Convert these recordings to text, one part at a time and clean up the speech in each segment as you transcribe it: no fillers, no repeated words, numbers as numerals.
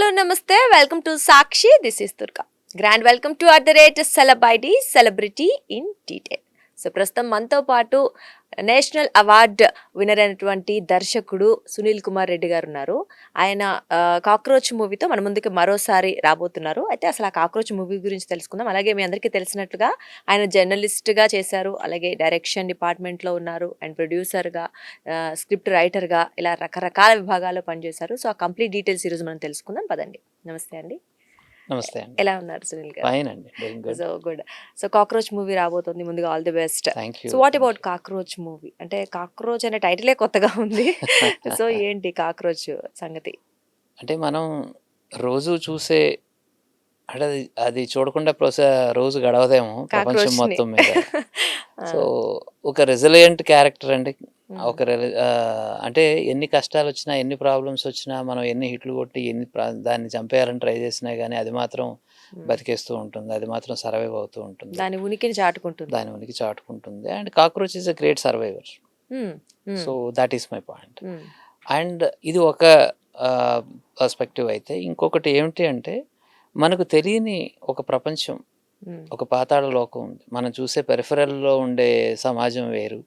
Hello నమస్తే welcome to Sakshi this is Durga grand welcome to @celeb celebrity in detail. So ప్రస్తుతం మనతో పాటు national award winner అయినటువంటి దర్శకుడు సునీల్ కుమార్ రెడ్డి గారు ఉన్నారు. ఆయన కాక్రోచ్ మూవీతో మన ముందుకు మరోసారి రాబోతున్నారు. అయితే అసలు ఆ కాక్రోచ్ మూవీ గురించి తెలుసుకుందాం. అలాగే మీ అందరికీ తెలిసినట్లుగా ఆయన జర్నలిస్ట్గా చేశారు, అలాగే డైరెక్షన్ డిపార్ట్మెంట్లో ఉన్నారు, అండ్ ప్రొడ్యూసర్గా, స్క్రిప్ట్ రైటర్గా, ఇలా రకరకాల విభాగాల్లో పనిచేశారు. సో ఆ కంప్లీట్ డీటెయిల్స్ ఈరోజు మనం తెలుసుకుందాం. పదండి. నమస్తే అండి. నమస్తే అండి. ఎలా ఉన్నారు సునీల్ గారు? ఫైన్ అండి, doing good. So good. So cockroach movie రాబోతుంది, ముందుగా all the best. Thank you. So what about cockroach movie? అంటే కాక్రోచ్ అనే టైటిలే కొత్తగా ఉంది. సో ఏంటి కాక్రోచ్ సంగతి? అంటే మనం రోజు చూసే, అంటే అది చూడకుండా రోజు గడవదేమో ప్రపంచం కాక్రోచ్ని. మొత్తం మీద. సో ఒక రెసిలియంట్ క్యారెక్టర్ అండి. ఒక అంటే ఎన్ని కష్టాలు వచ్చినా, ఎన్ని ప్రాబ్లమ్స్ వచ్చినా, మనం ఎన్ని హిట్లు కొట్టి దాన్ని చంపేయాలని ట్రై చేసినా కానీ అది మాత్రం బతికేస్తూ ఉంటుంది, అది మాత్రం సర్వైవ్ అవుతూ ఉంటుంది, దాని ఉనికిని చాటుకుంటుంది. దాని ఉనికి చాటుకుంటుంది. And cockroach is a great survivor. So that is my point. And ఇది ఒక పర్స్పెక్టివ్ అయితే, ఇంకొకటి ఏమిటి అంటే మనకు తెలియని ఒక ప్రపంచం, ఒక పాతాళ లోకం ఉంది. మనం చూసే పెరిఫరల్లో ఉండే సమాజం వేరు.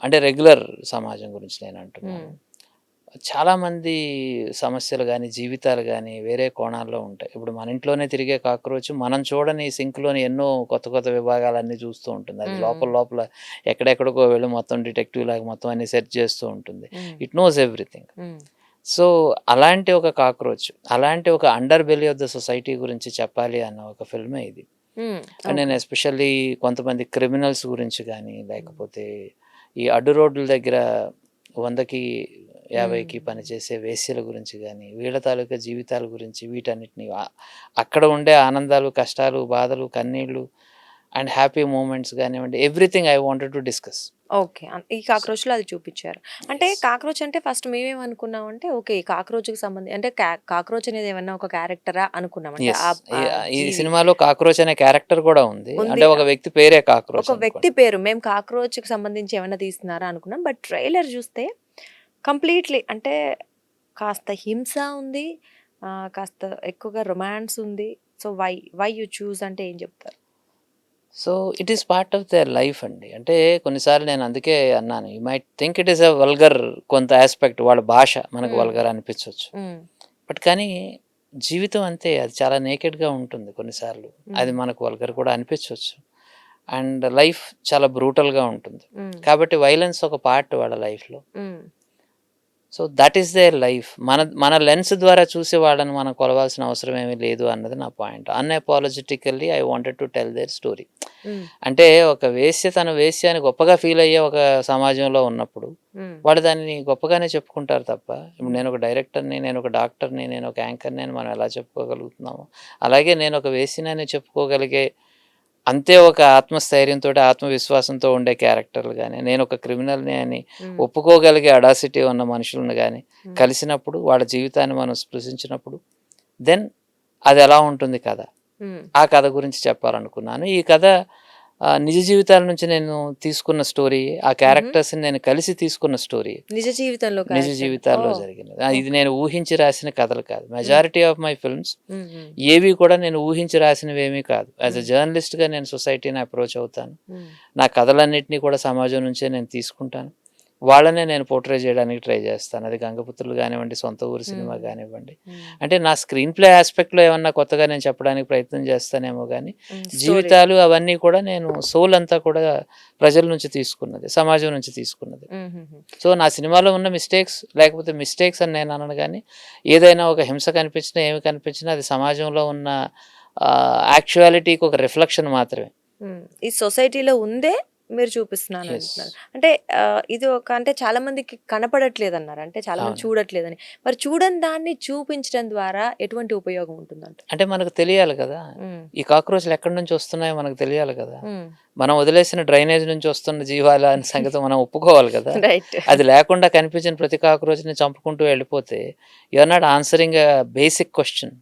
అంటే రెగ్యులర్ సమాజం గురించి నేను అంటున్నాను. చాలామంది సమస్యలు కానీ, జీవితాలు కానీ వేరే కోణాల్లో ఉంటాయి. ఇప్పుడు మన ఇంట్లోనే తిరిగే కాక్రోచ్ మనం చూడని సింక్లోని ఎన్నో కొత్త కొత్త విభాగాలన్నీ చూస్తూ ఉంటుంది. అది లోపల లోపల ఎక్కడెక్కడికో వెళ్ళి మొత్తం డిటెక్టివ్ లాగా మొత్తం అన్ని సెర్చ్ చేస్తూ ఉంటుంది. It knows everything. సో అలాంటి ఒక కాక్రోచ్, అలాంటి ఒక under belly of the society గురించి చెప్పాలి అన్న ఒక ఫిల్మే ఇది. అండ్ నేను ఎస్పెషల్లీ కొంతమంది క్రిమినల్స్ గురించి కానీ, లేకపోతే ఈ అడ్డు రోడ్ల దగ్గర 100కి 50కి పనిచేసే వేశ్యల గురించి కానీ, వీళ్ళ తాలూకా జీవితాల గురించి, వీటన్నిటిని అక్కడ ఉండే ఆనందాలు, కష్టాలు, బాధలు, కన్నీళ్ళు అండ్ హ్యాపీ మూమెంట్స్ కానివ్వండి, everything I wanted to discuss. Okay. ఈ కాక్రోచ్లో అది చూపించారు. అంటే కాక్రోచ్ అంటే ఫస్ట్ మేమేమనుకున్నామంటే ఓకే కాక్రోచ్కి సంబంధించి అంటే కాక్రోచ్ అనేది ఏమన్నా ఒక క్యారెక్టరా అనుకున్నాం. అంటే ఈ సినిమాలో కాక్రోచ్ అనే క్యారెక్టర్ కూడా ఉంది. అంటే ఒక వ్యక్తి పేరే కాక్రోచ్, ఒక వ్యక్తి పేరు. మేము కాక్రోచ్కి సంబంధించి ఏమైనా తీస్తున్నారా అనుకున్నాం. బట్ ట్రైలర్ చూస్తే కంప్లీట్లీ అంటే కాస్త హింస ఉంది, కాస్త ఎక్కువగా రొమాన్స్ ఉంది. సో వై యూ చూస్ అంటే ఏం చెప్తారు? So it is part of their life అండి. అంటే కొన్నిసార్లు నేను అందుకే అన్నాను, you might think it is a vulgar కొంత ఆస్పెక్ట్, వాళ్ళ భాష మనకు వల్గర్ అనిపించవచ్చు. బట్ కానీ జీవితం అంతే, అది చాలా నేకెడ్గా ఉంటుంది. కొన్నిసార్లు అది మనకు వల్గర్ కూడా అనిపించవచ్చు. అండ్ లైఫ్ చాలా బ్రూటల్గా ఉంటుంది. కాబట్టి వైలెన్స్ ఒక పార్ట్ వాళ్ళ లైఫ్లో. So that is their life. మన లెన్స్ ద్వారా చూసి వాళ్ళని మనం కొలవాల్సిన అవసరం ఏమీ లేదు అన్నది నా point. Unapologetically I wanted to tell their story. అంటే ఒక వేశ్య తన వేశ్య అని గొప్పగా ఫీల్ అయ్యే ఒక సమాజంలో ఉన్నప్పుడు వాళ్ళు దాన్ని గొప్పగానే చెప్పుకుంటారు తప్ప, ఇప్పుడు నేను ఒక డైరెక్టర్ని, నేను ఒక డాక్టర్ని, నేను ఒక యాంకర్ని అని మనం ఎలా చెప్పుకోగలుగుతున్నాము, అలాగే నేను ఒక వేశ్యనని చెప్పుకోగలిగే అంతే ఒక ఆత్మస్థైర్యంతో, ఆత్మవిశ్వాసంతో ఉండే క్యారెక్టర్లు కానీ, నేను ఒక క్రిమినల్ని అని ఒప్పుకోగలిగే అడాసిటీ ఉన్న మనుషులను కానీ కలిసినప్పుడు, వాళ్ళ జీవితాన్ని మనం స్పృశించినప్పుడు, దెన్ అది ఎలా ఉంటుంది కథ. ఆ కథ గురించి చెప్పాలనుకున్నాను. ఈ కథ నిజ జీవితాల నుంచి నేను తీసుకున్న స్టోరీ, ఆ క్యారెక్టర్స్ని నేను కలిసి తీసుకున్న స్టోరీ, నిజ జీవితాల్లో జరిగినది. ఇది నేను ఊహించి రాసిన కథలు కాదు. మెజారిటీ ఆఫ్ మై ఫిల్మ్స్ ఏవి కూడా నేను ఊహించి రాసినవి ఏమీ కాదు. యాజ్ అ జర్నలిస్ట్గా నేను సొసైటీని అప్రోచ్ అవుతాను. నా కథలన్నింటినీ కూడా సమాజం నుంచే నేను తీసుకుంటాను, వాళ్ళనే నేను పోర్ట్రే చేయడానికి ట్రై చేస్తాను. అది గంగపుత్రులు కానివ్వండి, సొంత ఊరు సినిమా కానివ్వండి. అంటే నా స్క్రీన్ ప్లే ఆస్పెక్ట్లో ఏమన్నా కొత్తగా నేను చెప్పడానికి ప్రయత్నం చేస్తానేమో కానీ, జీవితాలు అవన్నీ కూడా నేను సోల్ అంతా కూడా ప్రజల నుంచి తీసుకున్నది, సమాజం నుంచి తీసుకున్నది. సో నా సినిమాలో ఉన్న లేకపోతే మిస్టేక్స్ అని నేను అనను, కానీ ఏదైనా ఒక హింస కనిపించినా, ఏమి కనిపించినా అది సమాజంలో ఉన్న యాక్చువాలిటీకి ఒక రిఫ్లెక్షన్ మాత్రమే. ఈ సొసైటీలో ఉందే మీరు చూపిస్తున్నాను అంటున్నారు. అంటే ఇది ఒక అంటే చాలా మందికి కనపడట్లేదు అన్నారు, అంటే చాలా మంది చూడట్లేదని. మరి చూడని దాన్ని చూపించడం ద్వారా ఎటువంటి ఉపయోగం ఉంటుందంట? అంటే మనకు తెలియాలి కదా, ఈ కాక్రోచ్లు ఎక్కడి నుంచి వస్తున్నాయో మనకు తెలియాలి కదా. మనం వదిలేసిన డ్రైనేజ్ నుంచి వస్తున్న జీవాల అనే సంగతి మనం ఒప్పుకోవాలి కదా. అది లేకుండా కనిపించిన ప్రతి కాక్రోచ్ని చంపుకుంటూ వెళ్ళిపోతే you are not answering a basic question.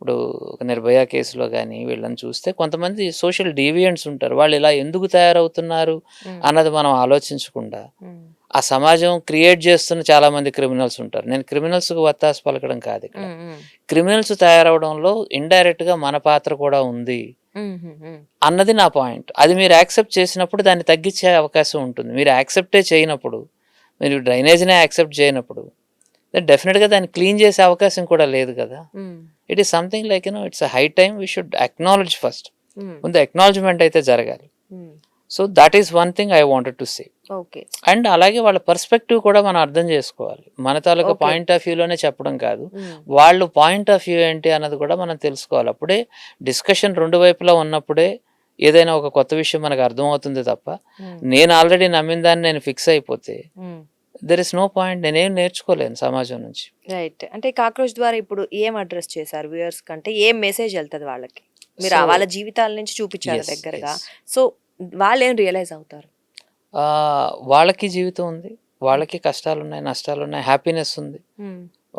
ఇప్పుడు ఒక నిర్భయ కేసులో కానీ వీళ్ళని చూస్తే కొంతమంది సోషల్ డీవియంట్స్ ఉంటారు. వాళ్ళు ఇలా ఎందుకు తయారవుతున్నారు అన్నది మనం ఆలోచించకుండా ఆ సమాజం క్రియేట్ చేస్తున్న చాలా మంది క్రిమినల్స్ ఉంటారు. నేను క్రిమినల్స్‌కి వత్తాసు పలకడం కాదు ఇక్కడ. క్రిమినల్స్ తయారవ్వడంలో ఇండైరెక్ట్‌గా మన పాత్ర కూడా ఉంది అన్నది నా పాయింట్. అది మీరు యాక్సెప్ట్ చేసినప్పుడు దాన్ని తగ్గించే అవకాశం ఉంటుంది. మీరు యాక్సెప్టే చేయనప్పుడు, మీరు డ్రైనేజ్‌నే యాక్సెప్ట్ చేయనప్పుడు, దెన్ డెఫినిట్‌గా దాన్ని క్లీన్ చేసే అవకాశం కూడా లేదు కదా! It is something like it's high time we should acknowledge first. ముందు అక్నాలెడ్జ్‌మెంట్ అయితే జరగాలి. So that is one thing I wanted to say. Okay. And అలాగే వాళ్ళ పర్స్పెక్టివ్ కూడా మనం అర్థం చేసుకోవాలి. మన తాలూకా Okay. పాయింట్ ఆఫ్ వ్యూలోనే చెప్పడం కాదు. వాళ్ళు పాయింట్ ఆఫ్ వ్యూ ఏంటి అన్నది కూడా మనం తెలుసుకోవాలి. అప్పుడే డిస్కషన్ రెండు వైపులా ఉన్నప్పుడే ఏదైనా ఒక కొత్త విషయం మనకు అర్థమవుతుంది తప్ప, నేను ఆల్రెడీ నమ్మిన దాన్ని నేను ఫిక్స్ అయిపోతే దెర్ ఇస్ నో పాయింట్. నేనేం నేర్చుకోలేను సమాజం నుంచి. రైట్. అంటే కాక్రోచ్ ద్వారా ఇప్పుడు ఏం అడ్రస్ చేశారు వ్యూయర్స్ కంటే, ఏం మెసేజ్ వెళ్తుంది వాళ్ళకి? మీరు So, వాళ్ళ జీవితాల నుంచి చూపించారు yes, దగ్గరగా. yes. సో వాళ్ళు ఏం రియలైజ్ అవుతారు? వాళ్ళకి జీవితం ఉంది, వాళ్ళకి కష్టాలున్నాయి, నష్టాలున్నాయి, హ్యాపీనెస్ ఉంది.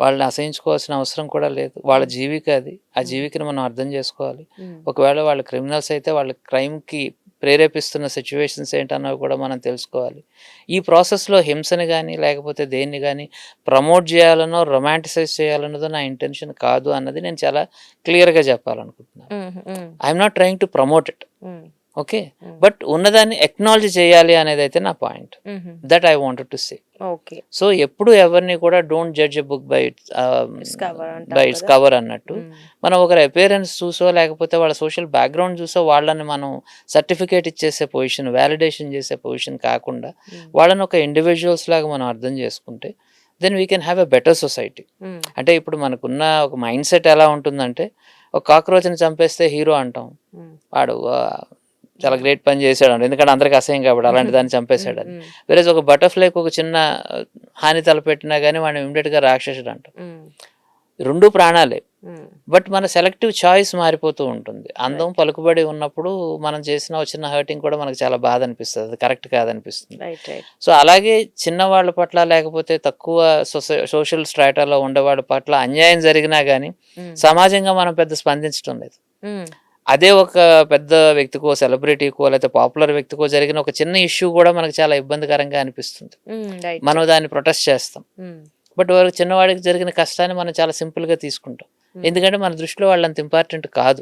వాళ్ళని అసహించుకోవాల్సిన అవసరం కూడా లేదు. వాళ్ళ జీవిక అది. ఆ జీవికను మనం అర్థం చేసుకోవాలి. ఒకవేళ వాళ్ళు క్రిమినల్స్ అయితే వాళ్ళ క్రైమ్‌కి ప్రేరేపిస్తున్న సిట్యుయేషన్స్ ఏంటన్నవి కూడా మనం తెలుసుకోవాలి. ఈ ప్రాసెస్‌లో హింసని గానీ, లేకపోతే దేన్ని గానీ ప్రమోట్ చేయాలనో, రొమాంటిసైజ్ చేయాలన్నదో నా ఇంటెన్షన్ కాదు అన్నది నేను చాలా క్లియర్‌గా చెప్పాలనుకుంటున్నాను. I'm not trying to promote it. Okay. But ఉన్నదాన్ని ఎక్నాలజీ చేయాలి అనేదైతే నా point. That I wanted to say. Okay. So ఎప్పుడు ఎవరిని కూడా don't judge a book by it's its cover అన్నట్టు. మనం ఒకరి అపియరెన్స్ చూసో, లేకపోతే వాళ్ళ సోషల్ బ్యాక్గ్రౌండ్ చూసో వాళ్ళని మనం సర్టిఫికేట్ ఇచ్చేసే పొజిషన్, వ్యాలిడేషన్ చేసే పొజిషన్ కాకుండా వాళ్ళని ఒక ఇండివిజువల్స్ లాగా మనం అర్థం చేసుకుంటే then we can have a better society. అంటే ఇప్పుడు మనకున్న ఒక మైండ్ సెట్ ఎలా ఉంటుందంటే, ఒక కాక్రోచ్ని చంపేస్తే హీరో అంటాం, వాడు చాలా గ్రేట్ పని చేశాడు, ఎందుకంటే అందరికి అసహ్యం కాబట్టి అలాంటి దాన్ని చంపేశాడని. వేరే ఒక బటర్ఫ్లైకి ఒక చిన్న హాని తలపెట్టినా కానీ వాడిని ఇమ్మీడియట్గా రాక్షసుడు అంటాం. రెండు ప్రాణాలే. బట్ మన సెలెక్టివ్ చాయిస్ మారిపోతూ ఉంటుంది. అందం పలుకుబడి ఉన్నప్పుడు మనం చేసిన ఒక చిన్న హర్టింగ్ కూడా మనకు చాలా బాధ అనిపిస్తుంది, అది కరెక్ట్ కాదనిపిస్తుంది. సో అలాగే చిన్నవాళ్ళ పట్ల, లేకపోతే తక్కువ సోషల్ స్ట్రాటాలో ఉండేవాళ్ళ పట్ల అన్యాయం జరిగినా కానీ సమాజంగా మనం పెద్ద స్పందించడం లేదు. అదే ఒక పెద్ద వ్యక్తికో, సెలబ్రిటీకో, లేకపోతే పాపులర్ వ్యక్తికో జరిగిన ఒక చిన్న ఇష్యూ కూడా మనకు చాలా ఇబ్బందికరంగా అనిపిస్తుంది. మనం దాన్ని ప్రొటెస్ట్ చేస్తాం. బట్ వారికి చిన్నవాడికి జరిగిన కష్టాన్ని మనం చాలా సింపుల్గా తీసుకుంటాం, ఎందుకంటే మన దృష్టిలో వాళ్ళంత ఇంపార్టెంట్ కాదు.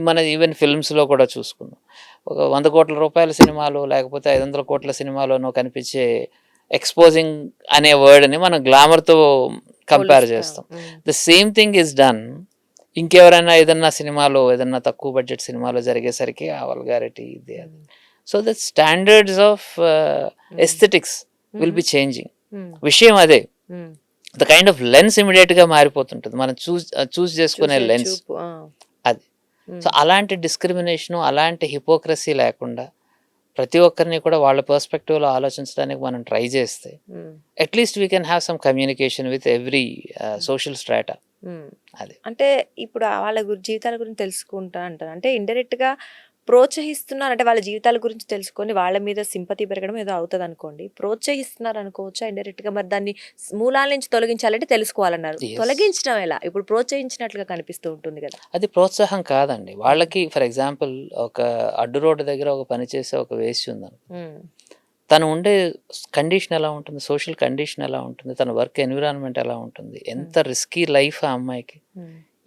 మన ఈవెన్ ఫిల్మ్స్లో కూడా చూసుకున్నాం, ఒక 100 కోట్ల రూపాయల సినిమాలు, లేకపోతే 500 కోట్ల సినిమాలోనో కనిపించే ఎక్స్పోజింగ్ అనే వర్డ్ని మనం గ్లామర్తో కంపేర్ చేస్తాం. The same thing is done ఇంకెవరైనా ఏదన్నా సినిమాలో, ఏదన్నా తక్కువ బడ్జెట్ సినిమాలో జరిగేసరికి ఆ వల్గారిటీ ఇది అది. So the standards of aesthetics will be changing. విషయం అదే, ద కైండ్ ఆఫ్ లెన్స్ ఇమీడియట్గా మారిపోతుంటుంది, మనం చూస్ చేసుకునే లెన్స్ అది. సో అలాంటి డిస్క్రిమినేషను, అలాంటి హిపోక్రసీ లేకుండా ప్రతి ఒక్కరిని కూడా వాళ్ళ పర్స్పెక్టివ్లో ఆలోచించడానికి మనం ట్రై చేస్తే at least we can have some communication with every social strata. అది. అంటే ఇప్పుడు వాళ్ళ జీవితాల గురించి తెలుసుకుంటా అంటారు, అంటే ఇండైరెక్ట్ గా ప్రోత్సహిస్తున్నారు, అంటే వాళ్ళ జీవితాల గురించి తెలుసుకొని వాళ్ళ మీద సింపతి పెరగడం ఏదో అవుతుంది అనుకోండి, ప్రోత్సహిస్తున్నారు అనుకోవచ్చా ఇండైరెక్ట్ గా? మరి దాన్ని మూలాల నుంచి తొలగించాలంటే తెలుసుకోవాలన్నారు, తొలగించడం ఎలా? ఇప్పుడు ప్రోత్సహించినట్లుగా కనిపిస్తూ ఉంటుంది కదా. అది ప్రోత్సాహం కాదండి. వాళ్ళకి ఫర్ ఎగ్జాంపుల్ ఒక అడ్డు రోడ్డు దగ్గర ఒక పని చేసే ఒక వేసి ఉందని, తను ఉండే కండిషన్ ఎలా ఉంటుంది, సోషల్ కండిషన్ ఎలా ఉంటుంది, తన వర్క్ ఎన్విరాన్మెంట్ ఎలా ఉంటుంది, ఎంత రిస్కీ లైఫ్ ఆ అమ్మాయికి,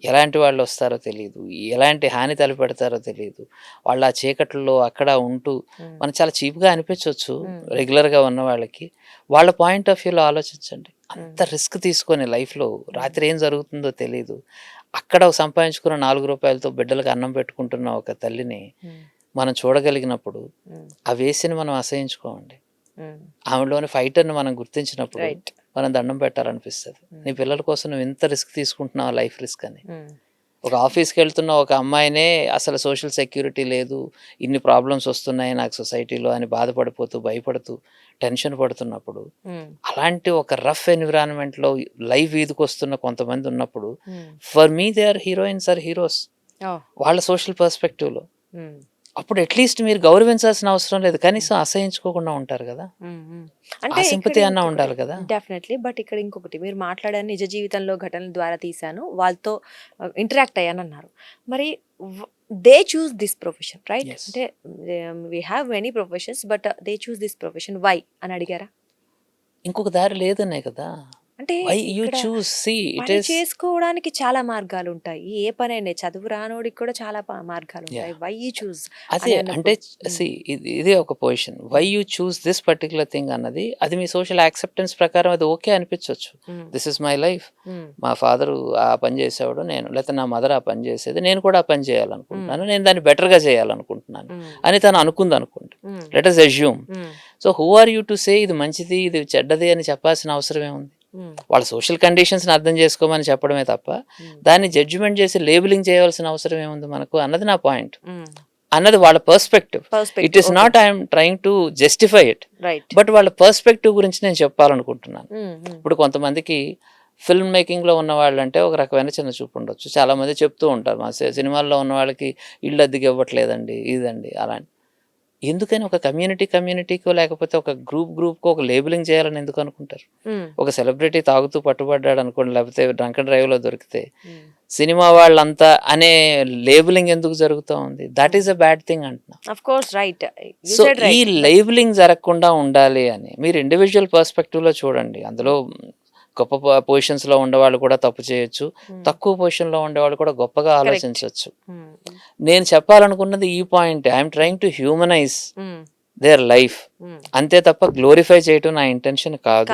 ఎలాంటి వాళ్ళు వస్తారో తెలియదు, ఎలాంటి హాని తలపెడతారో తెలియదు. వాళ్ళు ఆ చీకట్లో అక్కడ ఉంటూ మనం చాలా చీప్గా అనిపించవచ్చు రెగ్యులర్గా ఉన్న వాళ్ళకి. వాళ్ళ పాయింట్ ఆఫ్ వ్యూలో ఆలోచించండి, అంత రిస్క్ తీసుకొని లైఫ్లో రాత్రి ఏం జరుగుతుందో తెలియదు, అక్కడ సంపాదించుకున్న 4 రూపాయలతో బిడ్డలకు అన్నం పెట్టుకుంటున్న ఒక తల్లిని మనం చూడగలిగినప్పుడు ఆ వేసిని మనం అసహించుకోమండి. ఆమెలోని ఫైటర్ని మనం గుర్తించినప్పుడు మనం దండం పెట్టాలనిపిస్తుంది. నీ పిల్లల కోసం నువ్వు ఎంత రిస్క్ తీసుకుంటున్నావు, లైఫ్ రిస్క్ అని. ఒక ఆఫీస్కి వెళ్తున్న ఒక అమ్మాయినే అసలు సోషల్ సెక్యూరిటీ లేదు, ఇన్ని ప్రాబ్లమ్స్ వస్తున్నాయి నాకు సొసైటీలో అని బాధపడిపోతూ, భయపడుతూ, టెన్షన్ పడుతున్నప్పుడు, అలాంటి ఒక రఫ్ ఎన్విరాన్మెంట్లో లైఫ్ ఈదుకొస్తున్న కొంతమంది ఉన్నప్పుడు, for me they are heroines or heroes వాళ్ళ సోషల్ పర్స్పెక్టివ్లో. అప్పుడు అట్లీస్ట్ మీరు గౌరవించాల్సిన అవసరం లేదు, కనీసం అసహించుకోకుండా ఉంటారు కదా, అంటే సింపతి అన్న ఉండాలి కదా. డెఫినెట్లీ. బట్ ఇక్కడ ఇంకొకటి, మీరు మాట్లాడారు నిజ జీవితంలో ఘటనల ద్వారా తీశాను, వాళ్ళతో ఇంటరాక్ట్ అయ్యాను అన్నారు. మరి they choose this profession right, అంటే we have many professions but they choose this profession, why అని అడిగారా? ఇంకొక దారి లేదనే కదా. అంటే వై యూ ఇక్కడ చూస్, సి ఇట్ పని ఈస్. చేసుకోవడానికి చాలా మార్గాలు ఉంటాయి. ఏ పనైనా చదువు రానోడికి కూడా చాలా మార్గాలు ఉంటాయి. వై యూ చూస్ అదే అని అంటే అన్నప్పుడు సి ఇదే ఒక position. Why you choose this particular thing అన్నది అది మీ సోషల్ యాక్సెప్టెన్స్ ప్రకారం అది ఓకే అనిపించవచ్చు. This is my life. మా ఫాదరు ఆ పని చేసేవాడు, నేను లేకపోతే నా మదర్ ఆ పని చేసేది, నేను కూడా ఆ పని చేయాలనుకుంటున్నాను, నేను దాన్ని బెటర్గా చేయాలనుకుంటున్నాను అని తను అనుకుంది అనుకోండి. Let us assume. So who are you to say ఇది మంచిది ఇది చెడ్డది అని చెప్పాల్సిన అవసరం ఏముంది? వాళ్ళ సోషల్ కండిషన్స్ని అర్థం చేసుకోమని చెప్పడమే తప్ప దాన్ని జడ్జిమెంట్ చేసి లేబులింగ్ చేయాల్సిన అవసరం ఏముంది మనకు అన్నది నా పాయింట్. అన్నది వాళ్ళ perspective. It is not I'm trying to justify it, but వాళ్ళ పర్స్పెక్టివ్ గురించి నేను చెప్పాలనుకుంటున్నాను. ఇప్పుడు కొంతమందికి ఫిల్మ్ మేకింగ్లో ఉన్న వాళ్ళంటే ఒక రకమైన చిన్న చూపు ఉండొచ్చు. చాలామంది చెప్తూ ఉంటారు మా సినిమాల్లో ఉన్న వాళ్ళకి ఇళ్ళు అద్దెకి ఇవ్వట్లేదండి ఇదండి అలా. ఎందుకని ఒక కమ్యూనిటీకో లేకపోతే ఒక గ్రూప్కో ఒక లేబులింగ్ చేయాలని ఎందుకు అనుకుంటారు? ఒక సెలబ్రిటీ తాగుతూ పట్టుబడ్డాడు అనుకోండి, లేకపోతే డ్రంక్ అండ్ డ్రైవ్లో దొరికితే సినిమా వాళ్ళంతా అనే లేబులింగ్ ఎందుకు జరుగుతూ ఉంది? That is a bad thing అంటున్నా. Of course right. సో ఈ లేబులింగ్ జరగకుండా ఉండాలి అని మీరు ఇండివిజువల్ పర్స్పెక్టివ్లో చూడండి. అందులో గొప్ప పొజిషన్స్లో ఉండేవాళ్ళు కూడా తప్పు చేయొచ్చు, తక్కువ పొజిషన్లో ఉండేవాళ్ళు కూడా గొప్పగా ఆలోచించవచ్చు. నేను చెప్పాలనుకున్నది ఈ point. I'm trying to humanise their life, అంతే తప్ప గ్లోరిఫై చేయటం నా ఇంటెన్షన్ కాదు.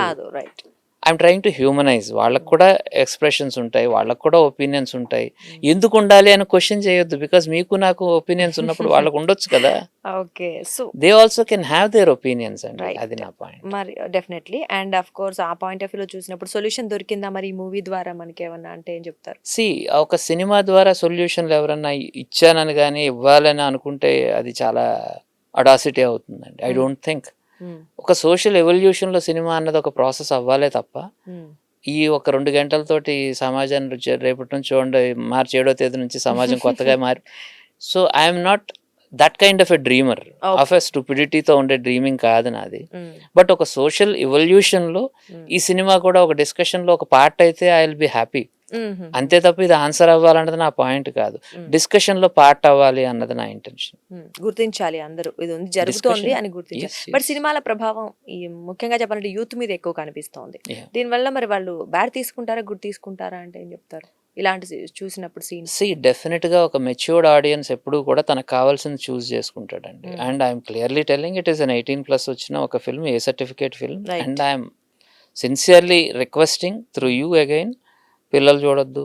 I'm trying to humanise. వాళ్ళకు కూడా ఎక్స్ప్రెషన్స్ ఉంటాయి, వాళ్ళకు కూడా ఒపీనియన్స్ ఉంటాయి. ఎందుకు ఉండాలి అని క్వశ్చన్ చేయొద్దు. బికాస్ మీకు నాకు ఒపీనియన్స్ ఉన్నప్పుడు వాళ్ళకు ఉండొచ్చు కదా. Okay, so they also can have their opinions అండి. అది నా పాయింట్. మరి డెఫినెట్లీ అండ్ ఆఫ్ కోర్స్ ఆ పాయింట్ ఆఫ్ వ్యూలో చూసినప్పుడు సొల్యూషన్ దొరికిందా మరి ఈ మూవీ ద్వారా మనకి ఏమన్నా అంటే ఏం చెప్తారు? సి ఒక సినిమా ద్వారా సొల్యూషన్లు ఎవరన్నా ఇచ్చానని కానీ ఇవ్వాలని అనుకుంటే అది చాలా అడాసిటీ అవుతుందండి. I don't think. ఒక సోషల్ ఎవల్యూషన్లో సినిమా అన్నది ఒక ప్రాసెస్ అవ్వాలే తప్ప ఈ ఒక 2 గంటలతోటి సమాజాన్ని రేపటి నుంచి చూడండి మార్చి 7వ తేదీ నుంచి సమాజం కొత్తగా మారి. So I'm not that kind of a dreamer. Of a స్టూపిడిటీతో ఉండే డ్రీమింగ్ కాదు నాది. బట్ ఒక సోషల్ ఎవల్యూషన్లో ఈ సినిమా కూడా ఒక డిస్కషన్లో ఒక పార్ట్ అయితే ఐ విల్ బి హ్యాపీ. అంతే తప్ప ఇది ఆన్సర్ అవ్వాలన్నది నా పాయింట్ కాదు. డిస్కషన్ లో పార్ట్ అవ్వాలి అన్నది నా ఇంటెన్షన్. గుర్తించాలి అందరూ ఇది ఉంది జరుగుతోంది అని గుర్తించాలి. బట్ సినిమాల ప్రభావం ఈ ముఖ్యంగా చెప్పాలంటే యూత్ మీద ఎక్కువ కనిపిస్తోంది. దీనివల్ల మరి వాళ్ళు బ్యాడ్ తీసుకుంటారా గుడ్ తీసుకుంటారా అంటే ఏం చెప్తారు ఇలాంటి చూసినప్పుడు సీన్స్? డెఫినెట్ గా ఒక మెచ్యూర్డ్ ఆడియన్స్ ఎప్పుడు కూడా తనకు కావాల్సింది చూస్ చేసుకుంటాడండి. And I'm clearly telling it is an 18+ వచ్చిన ఒక film, A certificate film. And I'm sincerely requesting through you again, పిల్లలు చూడొద్దు,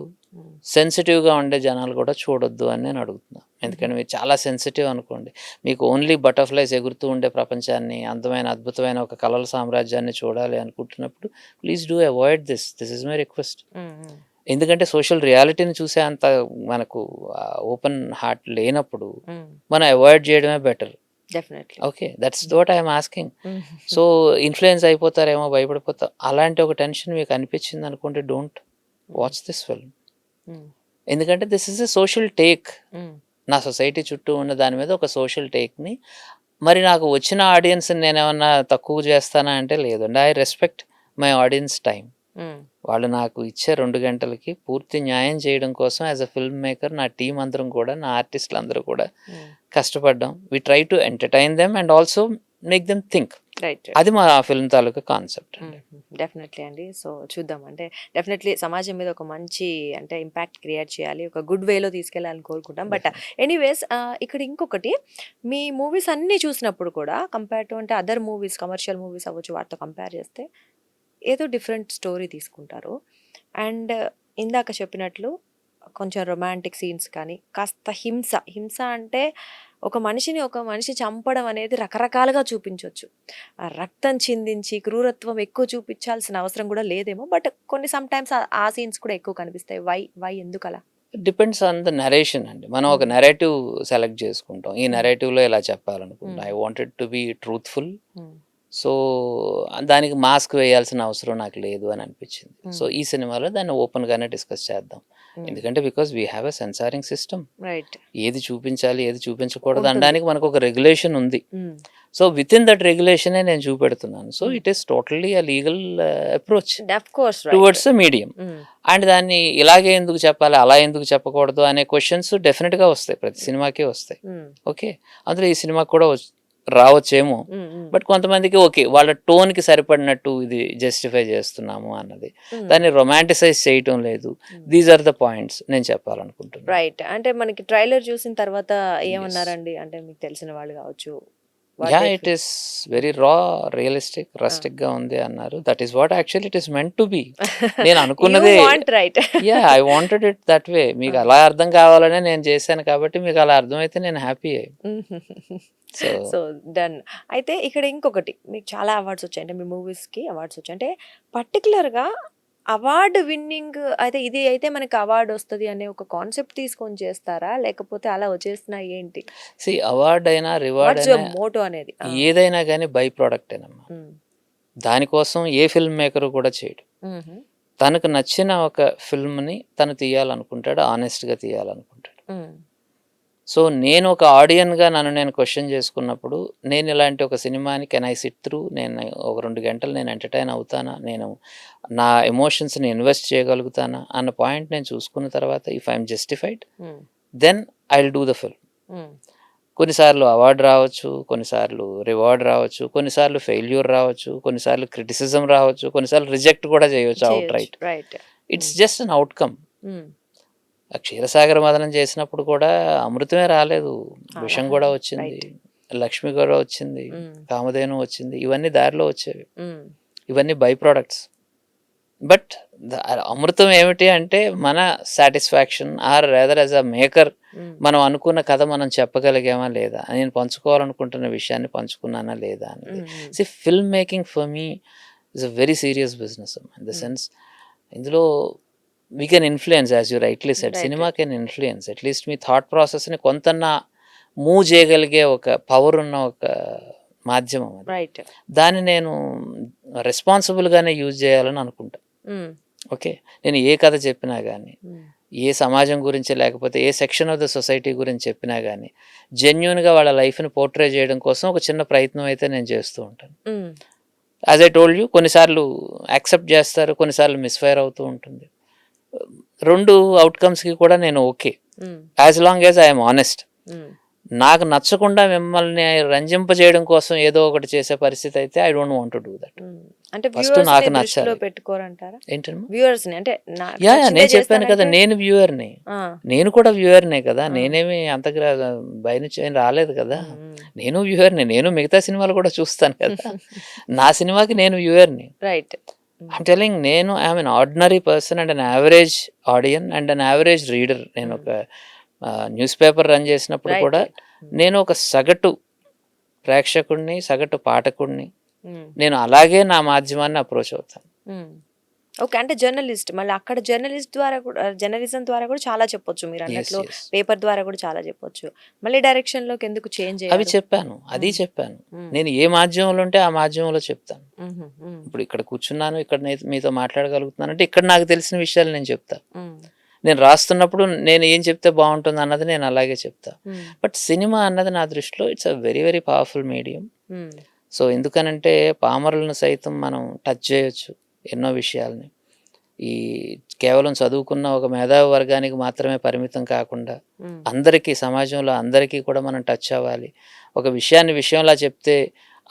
సెన్సిటివ్గా ఉండే జనాలు కూడా చూడొద్దు అని నేను అడుగుతున్నాను. ఎందుకంటే మీరు చాలా సెన్సిటివ్ అనుకోండి, మీకు ఓన్లీ బటర్ఫ్లైస్ ఎగురుతూ ఉండే ప్రపంచాన్ని, అందమైన అద్భుతమైన ఒక కళల సామ్రాజ్యాన్ని చూడాలి అనుకుంటున్నప్పుడు please do avoid this is my request. ఎందుకంటే సోషల్ రియాలిటీని చూసే అంత మనకు ఓపెన్ హార్ట్ లేనప్పుడు మనం అవాయిడ్ చేయడమే better. Okay, that's what I'm asking. So influence అయిపోతారేమో, భయపడిపోతారు, అలాంటి ఒక టెన్షన్ మీకు అనిపించింది అనుకోండి, డోంట్ వాచ్ దిస్ ఫిల్మ్. ఎందుకంటే this is a social take. నా సొసైటీ చుట్టూ ఉన్న దాని మీద ఒక సోషల్ టేక్ని, మరి నాకు వచ్చిన ఆడియన్స్ని నేనేమన్నా తక్కువ చేస్తానా అంటే లేదండి. I respect my audience time. వాళ్ళు నాకు ఇచ్చే 2 గంటలకి పూర్తి న్యాయం చేయడం కోసం యాజ్ అ ఫిల్మ్ మేకర్ నా టీం అందరం కూడా, నా ఆర్టిస్టులు అందరూ కూడా కష్టపడ్డాం. We try to entertain them and also make them think. అది మా ఫిల్మ్ తాలూకా కాన్సెప్ట్. డెఫినెట్లీ అండి. సో చూద్దాం, అంటే డెఫినెట్లీ సమాజం మీద ఒక మంచి అంటే ఇంపాక్ట్ క్రియేట్ చేయాలి, ఒక గుడ్ వేలో తీసుకెళ్ళాలని కోరుకుంటాం. బట్ ఎనీవేస్ ఇక్కడ ఇంకొకటి, మీ మూవీస్ అన్నీ చూసినప్పుడు కూడా కంపేర్ టు అంటే అదర్ మూవీస్, కమర్షియల్ మూవీస్ అవ్వచ్చు, వాటితో కంపేర్ చేస్తే ఏదో డిఫరెంట్ స్టోరీ తీసుకుంటారు. అండ్ ఇందాక చెప్పినట్లు కొంచెం రొమాంటిక్ సీన్స్ కానీ, కాస్త హింస అంటే ఒక మనిషి చంపడం అనేది రకరకాలుగా చూపించవచ్చు. రక్తం చిందించి క్రూరత్వం ఎక్కువ చూపించాల్సిన అవసరం కూడా లేదేమో, బట్ కొన్ని సమ్ టైమ్స్ ఆ సీన్స్ కూడా ఎక్కువ కనిపిస్తాయి. వై ఎందుకు అలా? డిపెండ్స్ ఆన్ ద నరేషన్ అండి. మనం ఒక నెరేటివ్ సెలెక్ట్ చేసుకుంటాం, ఈ నెరేటివ్లో ఇలా చెప్పాలనుకుంటాం. I wanted to be truthful. So దానికి మాస్క్ వేయాల్సిన అవసరం నాకు లేదు అని అనిపించింది. సో ఈ సినిమాలో దాన్ని ఓపెన్గానే డిస్కస్ చేద్దాం. ఎందుకంటే because we have a censoring system. ఏది చూపించాలి ఏది చూపించకూడదు అనడానికి మనకు ఒక రెగ్యులేషన్ ఉంది. సో విత్ ఇన్ దట్ రెగ్యులేషనే నేను చూపెడుతున్నాను. So it is totally a legal approach towards medium. And దాన్ని ఇలాగే ఎందుకు చెప్పాలి, అలా ఎందుకు చెప్పకూడదు అనే క్వశ్చన్స్ డెఫినెట్గా వస్తాయి, ప్రతి సినిమాకి వస్తాయి. ఓకే, అందులో ఈ సినిమాకి కూడా రావచ్చేమో, బట్ కొంతమందికి ఓకే వాళ్ళ టోన్కి సరిపడినట్టు ఇది జస్టిఫై చేస్తున్నాము అన్నది, దాన్ని రొమాంటిసైజ్ చేయటం లేదు. దీస్ ఆర్ ద పాయింట్స్ నేను చెప్పాలనుకుంటున్నాను. రైట్. అంటే మనకి ట్రైలర్ చూసిన తర్వాత ఏమన్నారండి? అంటే మీకు తెలిసిన వాళ్ళు కావచ్చు. యా, ఇట్ ఈస్ వెరీ రా, రియలిస్టిక్, రస్టిక్ గా ఉంది అన్నారు. That is what actually it is meant to be. నేను అనుకున్నదే, right. Yeah, I wanted it that way. మీకు అలా అర్థం కావాలనే నేను చేశాను కాబట్టి మీకు అలా అర్థమైతే నేను హ్యాపీ అయ్యి. So done. అయితే ఇక్కడ ఇంకొకటి, మీకు చాలా అవార్డ్స్ వచ్చాయి, అంటే మీ మూవీస్కి అవార్డ్స్ వచ్చాయి, అంటే పర్టికులర్గా అవార్డు విన్నింగ్ అయితే ఇది అయితే మనకి అవార్డు వస్తుంది అనే ఒక కాన్సెప్ట్ తీసుకొని చేస్తారా, లేకపోతే అలా వచ్చేస్తున్నా ఏంటి? సి, అవార్డ్ అయినా రివార్డ్ అయినా మోటో అనేది ఏదైనా కానీ బై ప్రోడక్ట్ ఏనమ్మా. దానికోసం ఏ ఫిల్మ్ మేకర్ కూడా చేయడు. తనకు నచ్చిన ఒక ఫిల్మ్ని తను తీయాలనుకుంటాడు, ఆనెస్ట్గా తీయాలనుకుంటాడు. సో నేను ఒక ఆడియన్గా నన్ను నేను క్వశ్చన్ చేసుకున్నప్పుడు, నేను ఇలాంటి ఒక సినిమాని కెన్ ఐ సిట్ త్రూ, నేను ఒక 2 గంటలు నేను ఎంటర్టైన్ అవుతానా, నేను నా ఎమోషన్స్ని ఇన్వెస్ట్ చేయగలుగుతానా అన్న పాయింట్ నేను చూసుకున్న తర్వాత, if I'm justified then I will do the film. కొన్నిసార్లు అవార్డు రావచ్చు, కొన్నిసార్లు రివార్డ్ రావచ్చు, కొన్నిసార్లు ఫెయిల్యూర్ రావచ్చు, కొన్నిసార్లు క్రిటిసిజం రావచ్చు, కొన్నిసార్లు రిజెక్ట్ కూడా చేయవచ్చు out right. It's just an outcome. క్షీరసాగర మదనం చేసినప్పుడు కూడా అమృతమే రాలేదు, విషం కూడా వచ్చింది, లక్ష్మి కూడా వచ్చింది, కామధేను వచ్చింది, ఇవన్నీ దారిలో వచ్చేవి, ఇవన్నీ బై ప్రోడక్ట్స్. బట్ అమృతం ఏమిటి అంటే మన satisfaction, are rather as a maker మనం అనుకున్న కథ మనం చెప్పగలిగామా లేదా, నేను పంచుకోవాలనుకుంటున్న విషయాన్ని పంచుకున్నానా లేదా అనేది. See, film making for me is a very serious business in the sense, ఇందులో we can influence, as you rightly said, cinema can influence at least me thought ప్రాసెస్ని కొంతన్నా మూవ్ చేయగలిగే ఒక పవర్ ఉన్న ఒక మాధ్యమం అది. దాన్ని నేను రెస్పాన్సిబుల్గానే యూజ్ చేయాలని అనుకుంటా. ఓకే, నేను ఏ కథ చెప్పినా కానీ, ఏ సమాజం గురించి లేకపోతే ఏ సెక్షన్ ఆఫ్ ద సొసైటీ గురించి చెప్పినా కానీ, జెన్యున్గా వాళ్ళ లైఫ్ని పోర్ట్రే చేయడం కోసం ఒక చిన్న ప్రయత్నం అయితే నేను చేస్తూ ఉంటాను. యాజ్ ఐ టోల్డ్ యూ, కొన్నిసార్లు యాక్సెప్ట్ చేస్తారు, కొన్నిసార్లు మిస్ఫైర్ అవుతూ ఉంటుంది. 2 అవుట్కమ్స్కి కూడా నేను okay, as long as I'm honest. నాకు నచ్చకుండా మిమ్మల్ని రంజింపజేయడం కోసం ఏదో ఒకటి చేసే పరిస్థితి అయితే I don't want to do that. అంటే ఫస్ట్ నాకు నచ్చాలి. యా, నేను చెప్పాను కదా, నేను వ్యూవర్ని, నేను కూడా వ్యూవర్నే కదా, నేనేమి అంతగా బయనుంచి రాలేదు కదా, నేను వ్యూవర్ని, నేను మిగతా సినిమాలు కూడా చూస్తాను కదా, నా సినిమాకి నేను వ్యూవర్ని. రైట్. I'm telling, నేను I'm an ordinary person and an average audience and an average reader. నేను ఒక న్యూస్ పేపర్ రన్ చేసినప్పుడు కూడా నేను ఒక సగటు ప్రేక్షకుడిని, సగటు పాఠకుడిని, నేను అలాగే నా మాధ్యమాన్ని అప్రోచ్ అవుతాను. ఓకే, అంటే జర్నలిస్ట్, మళ్ళీ అక్కడ జర్నలిస్ట్ ద్వారా కూడా, జర్నలిజం ద్వారా కూడా చాలా చెప్పొచ్చు, మీరు అన్నట్లు పేపర్ ద్వారా కూడా చాలా చెప్పొచ్చు. మళ్ళీ డైరెక్షన్ లోకి ఎందుకు చేంజ్ అవి చెప్పాను, అది చెప్పాను. నేను ఏ మాధ్యమంలో ఉంటే ఆ మాధ్యమంలో చెప్తాను. ఇప్పుడు ఇక్కడ కూర్చున్నాను, ఇక్కడ మీతో మాట్లాడగలుగుతున్నాను అంటే ఇక్కడ నాకు తెలిసిన విషయాలు నేను చెప్తా. నేను రాస్తున్నప్పుడు నేను ఏం చెప్తే బాగుంటుంది అన్నది నేను అలాగే చెప్తా. బట్ సినిమా అన్నది నా దృష్టిలో it's a very very powerful medium. So ఎందుకనంటే పామరులను సైతం మనం టచ్ చేయొచ్చు ఎన్నో విషయాల్ని. ఈ కేవలం చదువుకున్న ఒక మేధావి వర్గానికి మాత్రమే పరిమితం కాకుండా అందరికీ, సమాజంలో అందరికీ కూడా మనం టచ్ అవ్వాలి. ఒక విషయాన్ని విషయంలా చెప్తే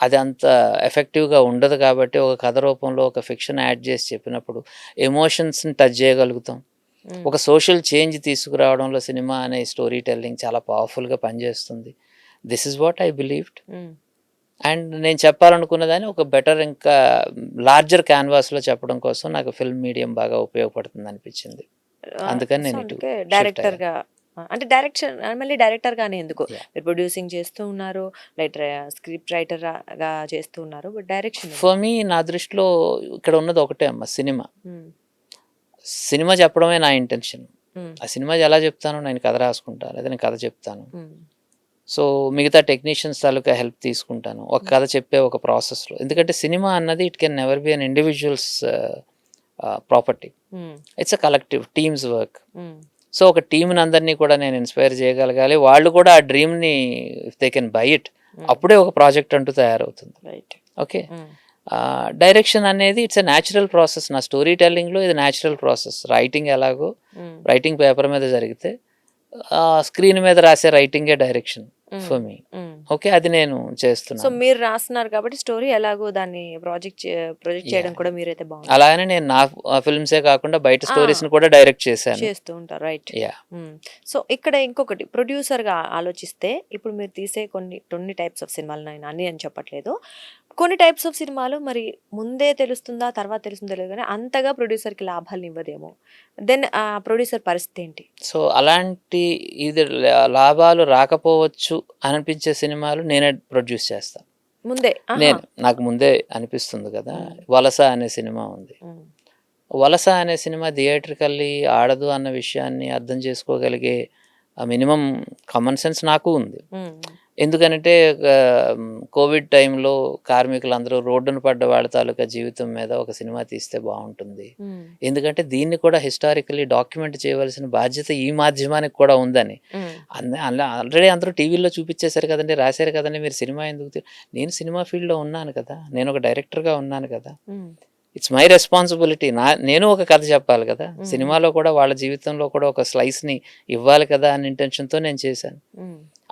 అది అంత ఎఫెక్టివ్గా ఉండదు కాబట్టి ఒక కథ రూపంలో ఒక ఫిక్షన్ యాడ్ చేసి చెప్పినప్పుడు ఎమోషన్స్ని టచ్ చేయగలుగుతాం. ఒక సోషల్ చేంజ్ తీసుకురావడంలో సినిమా అనే స్టోరీ టెల్లింగ్ చాలా పవర్ఫుల్గా పనిచేస్తుంది. This is what I believed. And నేను చెప్పాలనుకున్నదాన్ని ఒక బెటర్, ఇంకా లార్జర్ క్యాన్వాస్లో చెప్పడం కోసం నాకు ఫిల్మ్ మీడియం బాగా ఉపయోగపడుతుంది అనిపించింది. అందుకని నేను డైరెక్టర్గా, అంటే డైరెక్షన్ మళ్ళీ డైరెక్టర్గానే ఎందుకు, మీరు ప్రొడ్యూసింగ్ చేస్తూ ఉన్నారు, స్క్రిప్ట్ రైటర్గా చేస్తూ ఉన్నారు, బట్ డైరెక్షన్ ఫర్ మీ, నా దృష్టిలో ఇక్కడ ఉన్నది ఒకటే అమ్మ, సినిమా. సినిమా చెప్పడమే నా ఇంటెన్షన్. ఆ సినిమా ఎలా చెప్తాను, నేను కథ రాసుకుంటాను లేదా నేను కథ చెప్తాను. సో మిగతా టెక్నీషియన్స్ తాలూకా హెల్ప్ తీసుకుంటాను ఒక కథ చెప్పే ఒక ప్రాసెస్లో. ఎందుకంటే సినిమా అన్నది it can never be an individuals property, it's a collective teams work. So ఒక టీంని అందరినీ కూడా నేను ఇన్స్పైర్ చేయగలగాలి, వాళ్ళు కూడా ఆ డ్రీమ్ని if they can buy it, అప్పుడే ఒక ప్రాజెక్ట్ అంటూ తయారవుతుంది. ఓకే, డైరెక్షన్ అనేది ఇట్స్ ఎ న్యాచురల్ ప్రాసెస్. నా స్టోరీ టెల్లింగ్లో ఇది న్యాచురల్ ప్రాసెస్. రైటింగ్ ఎలాగో రైటింగ్ పేపర్ మీద జరిగితే స్క్రీన్ మీద రాసే రైటింగే డైరెక్షన్. For me. ఓకే, అది నేను సో చేస్తున్నాను. మీరు రాస్తున్నారు కాబట్టి స్టోరీ ఎలాగో దాన్ని ప్రొజెక్ట్ చేయడం కూడా మీరైతే బాగుంది అలాగనే నేను నా ఫిల్మ్సే కాకుండా బయట ఆ. స్టోరీస్ ని కూడా డైరెక్ట్ చేశాను. చేస్తూ ఉంటారు, రైట్. యా. సో ఇక్కడ ఇంకొకటి ప్రొడ్యూసర్ గా ఆలోచిస్తే ఇప్పుడు మీరు తీసే కొన్ని టైప్స్ ఆఫ్ సినిమాలు, నేను అన్ని అని చెప్పట్లేదు, కొన్ని టైప్స్ ఆఫ్ సినిమాలు మరి ముందే తెలుస్తుందా తర్వాత తెలుస్తుందో తెలియదు కానీ అంతగా ప్రొడ్యూసర్ కి లాభాలు ఇవ్వదేమో, దెన్ ఆ ప్రొడ్యూసర్ పరిస్థితి ఏంటి? సో అలాంటి ఇది లాభాలు రాకపోవచ్చు అనిపించే సినిమాలు నేనే ప్రొడ్యూస్ చేస్తాను. ముందే నాకు ముందే అనిపిస్తుంది కదా. వలస అనే సినిమా ఉంది. వలస అనే సినిమా థియేటర్కల్లీ ఆడదు అన్న విషయాన్ని అర్థం చేసుకోగలిగే మినిమం కామన్ సెన్స్ నాకు ఉంది. ఎందుకంటే కోవిడ్ టైంలో కార్మికులందరూ రోడ్డున పడ్డ వాళ్ళ తాలూకా జీవితం మీద ఒక సినిమా తీస్తే బాగుంటుంది, ఎందుకంటే దీన్ని కూడా హిస్టారికలీ డాక్యుమెంట్ చేయవలసిన బాధ్యత ఈ మాధ్యమానికి కూడా ఉందని. ఆల్రెడీ అందరూ టీవీలో చూపించేశారు కదండి, రాశారు కదండి, మీరు సినిమా ఎందుకు నేను సినిమా ఫీల్డ్లో ఉన్నాను కదా, నేను ఒక డైరెక్టర్గా ఉన్నాను కదా, ఇట్స్ మై రెస్పాన్సిబిలిటీ. నేను ఒక కథ చెప్పాలి కదా, సినిమాలో కూడా వాళ్ళ జీవితంలో కూడా ఒక స్లైస్ని ఇవ్వాలి కదా అనే ఇంటెన్షన్తో నేను చేశాను.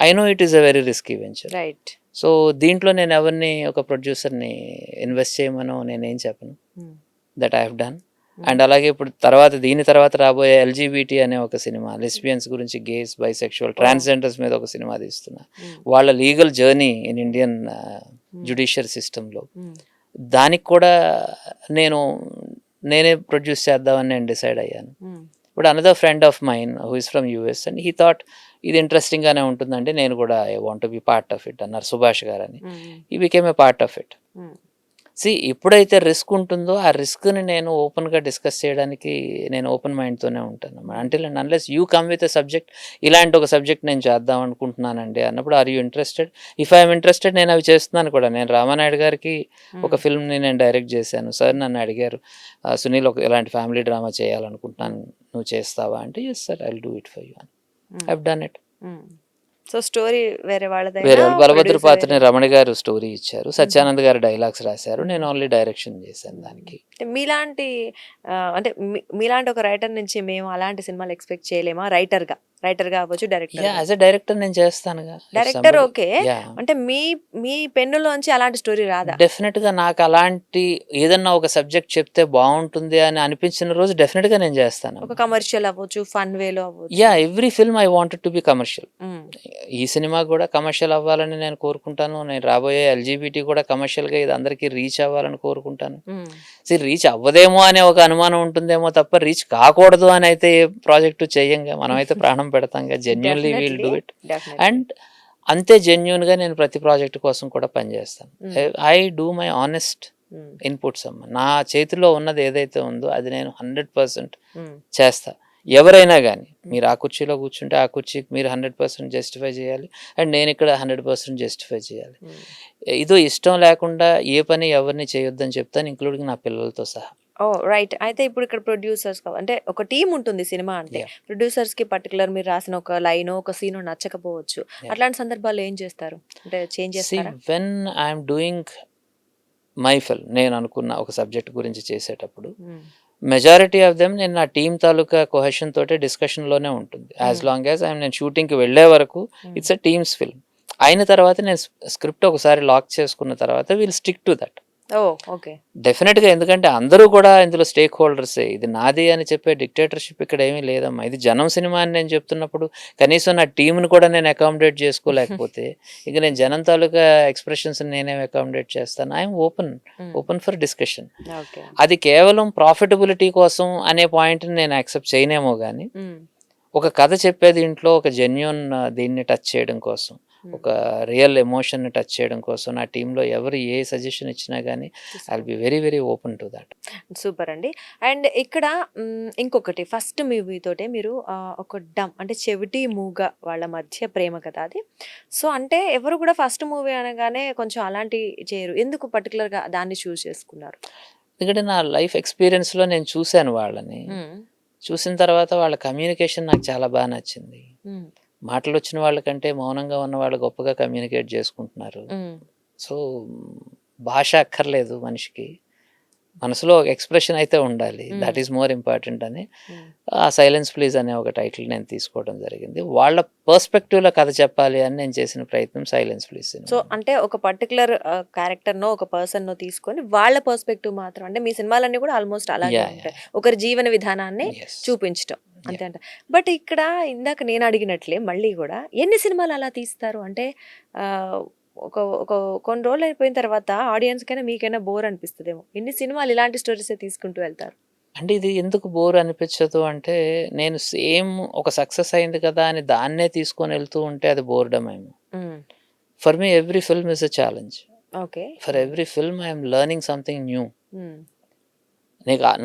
I know it is a very risky venture. Right. So దీంట్లో నేను ఎవరిని ఒక ప్రొడ్యూసర్ని ఇన్వెస్ట్ చేయమనో నేనేం చెప్పను. That I have done. And అలాగే ఇప్పుడు దీని తర్వాత రాబోయే ఎల్జీబీటీ అనే ఒక సినిమా, లెస్బియన్స్ గురించి, గేస్, బైసెక్షువల్, ట్రాన్స్జెండర్స్ మీద ఒక సినిమా తీస్తున్నా. వాళ్ళ legal journey in Indian judicial సిస్టంలో, దానికి కూడా నేనే ప్రొడ్యూస్ చేద్దామని నేను డిసైడ్ అయ్యాను. ఇప్పుడు another friend of mine who is from US and he thought ఇది ఇంట్రెస్టింగ్గానే ఉంటుందంటే నేను కూడా I want to be part of it అన్నారు సుభాష్ గారని. He became a part of it. ఎప్పుడైతే రిస్క్ ఉంటుందో ఆ రిస్క్ని నేను ఓపెన్గా డిస్కస్ చేయడానికి నేను ఓపెన్ మైండ్తోనే ఉంటాను. Until and unless you come with a subject, ఇలాంటి ఒక సబ్జెక్ట్ నేను చేద్దాం అనుకుంటున్నానండి అన్నప్పుడు are you interested? If I'm interested నేను అవి చేస్తున్నాను కూడా. నేను రామానాయుడు గారికి ఒక ఫిల్మ్ని నేను డైరెక్ట్ చేశాను. సార్ నన్ను అడిగారు, సునీల్ ఒక ఇలాంటి ఫ్యామిలీ డ్రామా చేయాలనుకుంటున్నాను, నువ్వు చేస్తావా అంటే, yes sir I will do it for you అని. I have done it. So story వేరే బలభద్ర పాత్రని రమణ గారు స్టోరీ ఇచ్చారు, సత్యానంద్ గారు డైలాగ్స్ రాశారు, నేను ఓన్లీ డైరెక్షన్ చేశాను దానికి. మీలాంటి అంటే మీలాంటి ఒక రైటర్ నుంచి మేము అలాంటి సినిమాలు ఎక్స్పెక్ట్ చేయలేమా? రైటర్గా అవ్వచ్చు, యాజ్ ఎ డైరెక్టర్ నేను చేస్తానుగా. డైరెక్టర్ ఓకే, అంటే మీ పెన్నులోంచి అలాంటి స్టోరీ రాదా? డెఫినెట్ గా నాకు అలాంటి ఏదన్నా ఒక సబ్జెక్ట్ చెప్తే బాగుంటుంది అని అనిపించిన రోజు డెఫినెట్ గా నేను చేస్తాను. ఒక కమర్షియల్ అవ్వచ్చు, ఫన్ వేలో అవ్వచ్చు. Every film I wanted to be commercial. ఈ సినిమా కూడా కమర్షియల్ అవ్వాలని నేను కోరుకుంటాను. నేను రాబోయే ఎల్జీబీటీ కూడా కమర్షియల్ గా ఇది అందరికీ రీచ్ అవ్వాలని కోరుకుంటాను. రీచ్ అవ్వదేమో అనే ఒక అనుమానం ఉంటుందేమో తప్ప రీచ్ కాకూడదు అని అయితే ఏ ప్రాజెక్టు చెయ్యంగా, మనమైతే ప్రాణం పెడతాంగా. Genuinely will do it. And అంతే జెన్యున్ గా నేను ప్రతి ప్రాజెక్ట్ కోసం కూడా పనిచేస్తాను. I do my honest inputs అమ్మ. నా చేతిలో ఉన్నది ఏదైతే ఉందో అది నేను 100% చేస్తా. ఎవరైనా కానీ మీరు ఆ కుర్చీలో కూర్చుంటే ఆ కుర్చీకి మీరు 100% జస్టిఫై చేయాలి, అండ్ నేను ఇక్కడ 100% జస్టిఫై చేయాలి. ఇదో ఇష్టం లేకుండా ఏ పని ఎవరిని చేయొద్దని చెప్తాను, ఇంక్లూడింగ్ నా పిల్లలతో సహా. ఓ రైట్. అయితే ఇప్పుడు ఇక్కడ ప్రొడ్యూసర్స్ అంటే ఒక టీం ఉంటుంది సినిమా అంటే, ప్రొడ్యూసర్స్ కి పర్టికులర్ మీరు రాసిన ఒక లైన్ ఒక సీన్ నచ్చకపోవచ్చు, అట్లాంటి సందర్భాల్లో ఏం చేస్తారు? అంటే చేంజ్ చేస్తారా? When I'm doing my film, నేను అనుకున్న ఒక సబ్జెక్ట్ గురించి చేసేటప్పుడు మెజారిటీ ఆఫ్ దెమ్ నేను నా టీం తాలూకా కొహెషన్ తోటే డిస్కషన్లోనే ఉంటుంది. యాజ్ లాంగ్ యాజ్ నేను షూటింగ్కి వెళ్ళే వరకు ఇట్స్ ఎ టీమ్స్ ఫిల్మ్. అయిన తర్వాత నేను స్క్రిప్ట్ ఒకసారి లాక్ చేసుకున్న తర్వాత విల్ స్టిక్ టు దట్. డెఫినెట్గా, ఎందుకంటే అందరూ కూడా ఇందులో స్టేక్ హోల్డర్సే. ఇది నాది అని చెప్పే డిక్టేటర్షిప్ ఇక్కడ ఏమీ లేదమ్మా. ఇది జనం సినిమా అని నేను చెప్తున్నప్పుడు కనీసం నా టీంని కూడా నేను అకామిడేట్ చేసుకోలేకపోతే ఇక నేను జనం తాలూకా ఎక్స్ప్రెషన్స్ నేనేం అకామిడేట్ చేస్తాను? I'm open for discussion. అది కేవలం ప్రాఫిటబిలిటీ కోసం అనే పాయింట్ని నేను యాక్సెప్ట్ చేయనేమో కానీ ఒక కథ చెప్పేది ఇంట్లో ఒక జెన్యూన్ దీన్ని టచ్ చేయడం కోసం, ఒక రియల్ ఎమోషన్ని టచ్ చేయడం కోసం నా టీంలో ఎవరు ఏ సజెషన్ ఇచ్చినా కానీ I will be very very open to that. Super అండి. అండ్ ఇక్కడ ఇంకొకటి, ఫస్ట్ మూవీతోటే మీరు ఒక అంటే చెవిటి మూగ వాళ్ళ మధ్య ప్రేమ కథ అది. సో అంటే ఎవరు కూడా ఫస్ట్ మూవీ అనగానే కొంచెం అలాంటి చేయరు, ఎందుకు పర్టికులర్గా దాన్ని చూస్ చేసుకున్నారు? ఎందుకంటే నా లైఫ్ ఎక్స్పీరియన్స్లో నేను చూశాను వాళ్ళని. చూసిన తర్వాత వాళ్ళ కమ్యూనికేషన్ నాకు చాలా బాగా నచ్చింది. మాటలు వచ్చిన వాళ్ళకంటే మౌనంగా ఉన్న వాళ్ళు గొప్పగా కమ్యూనికేట్ చేసుకుంటున్నారు. సో భాష అక్కర్లేదు మనిషికి, మనసులో ఒక ఎక్స్ప్రెషన్ అయితే ఉండాలి, దట్ ఈస్ మోర్ ఇంపార్టెంట్ అని ఆ సైలెన్స్ ప్లీజ్ అనే ఒక టైటిల్ నేను తీసుకోవడం జరిగింది. వాళ్ళ పర్స్పెక్టివ్లో కథ చెప్పాలి అని నేను చేసిన ప్రయత్నం సైలెన్స్ ప్లీజ్ సో సినిమా. అంటే ఒక పర్టికులర్ క్యారెక్టర్‌నో, ఒక పర్సన్‌నో తీసుకొని వాళ్ళ పర్స్పెక్టివ్ మాత్రం అంటే మీ సినిమాలన్నీ కూడా ఆల్మోస్ట్ అలాగే యా ఉంటాయి. ఒకరి జీవన విధానాన్ని ఎస్ చూపించటం అంతే అంట. బట్ ఇక్కడ ఇందాక నేను అడిగినట్లే మళ్ళీ గూడా ఎన్ని సినిమాలు అలా తీస్తారు? అంటే ఆహ్, ఒక ఒక కొన్ని రోజులు అయిపోయిన తర్వాత ఆడియన్స్‌కైనా మీకైనా బోర్ అనిపిస్తదేమో. ఎన్ని సినిమాలు ఇలాంటి స్టోరీసే తీసుకుంటూ వెళ్తారు? అంటే ఇది ఎందుకు బోర్ అనిపించదు అంటే, నేను సేమ్ ఒక సక్సెస్ అయింది కదా అని దాన్నే తీసుకొని వెళ్తూ ఉంటే అది బోర్‌డమ్ ఏమో. హ్మ్. For me every film is a challenge. Okay. For every film I am learning something new. హ్మ్.